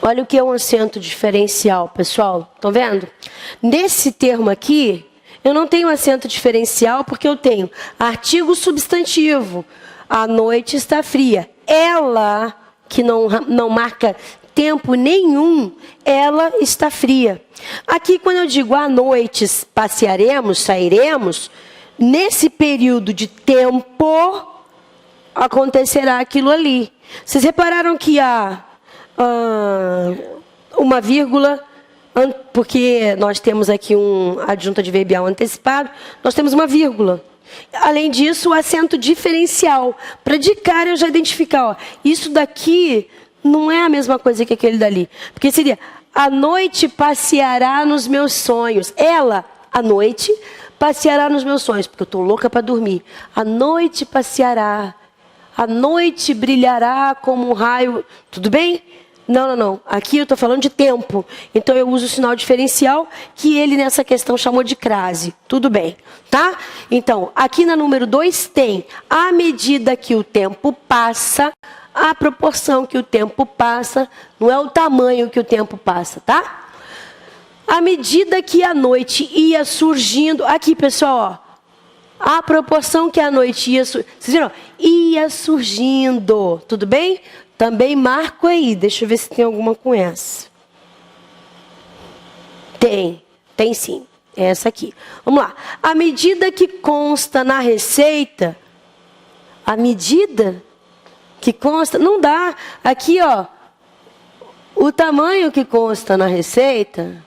Olha o que é um acento diferencial, pessoal. Estão vendo? Nesse termo aqui, eu não tenho acento diferencial porque eu tenho artigo substantivo. A noite está fria. Ela, que não marca tempo nenhum, ela está fria. Aqui, quando eu digo à noite passearemos, sairemos, nesse período de tempo acontecerá aquilo ali. Vocês repararam que há uma vírgula, porque nós temos aqui um adjunto adverbial antecipado, nós temos uma vírgula. Além disso, o acento diferencial, para de cara eu já identificar, ó, isso daqui não é a mesma coisa que aquele dali. Porque seria, a noite passeará nos meus sonhos. Ela, à noite, passeará nos meus sonhos, porque eu estou louca para dormir. A noite passeará, a noite brilhará como um raio. Tudo bem? Não. Aqui eu estou falando de tempo. Então eu uso o sinal diferencial, que ele nessa questão chamou de crase. Tudo bem, tá? Então, aqui na número 2 tem, à medida que o tempo passa, a proporção que o tempo passa, não é o tamanho que o tempo passa, tá? À medida que a noite ia surgindo, aqui pessoal, ó, a proporção que a noite ia surgindo, vocês viram? Ia surgindo, tudo bem? Também marco aí, deixa eu ver se tem alguma com essa. Tem sim, é essa aqui. Vamos lá. À medida que consta na receita, à medida que consta, não dá. Aqui, ó, o tamanho que consta na receita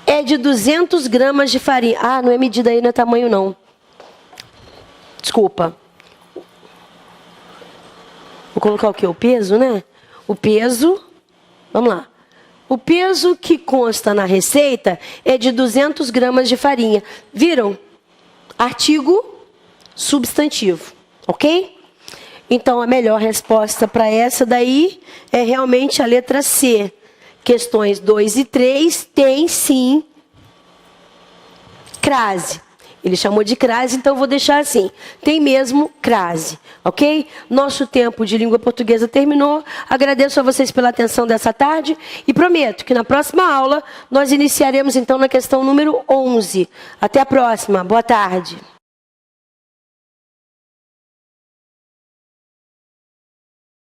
é de 200 gramas de farinha. Ah, não é medida aí, não é tamanho não. Desculpa. Vou colocar o quê? O peso, né? O peso, vamos lá. O peso que consta na receita é de 200 gramas de farinha. Viram? Artigo substantivo, ok? Então, a melhor resposta para essa daí é realmente a letra C. Questões 2 e 3 tem, sim, crase. Ele chamou de crase, então eu vou deixar assim. Tem mesmo crase, ok? Nosso tempo de língua portuguesa terminou. Agradeço a vocês pela atenção dessa tarde e prometo que na próxima aula nós iniciaremos então na questão número 11. Até a próxima. Boa tarde.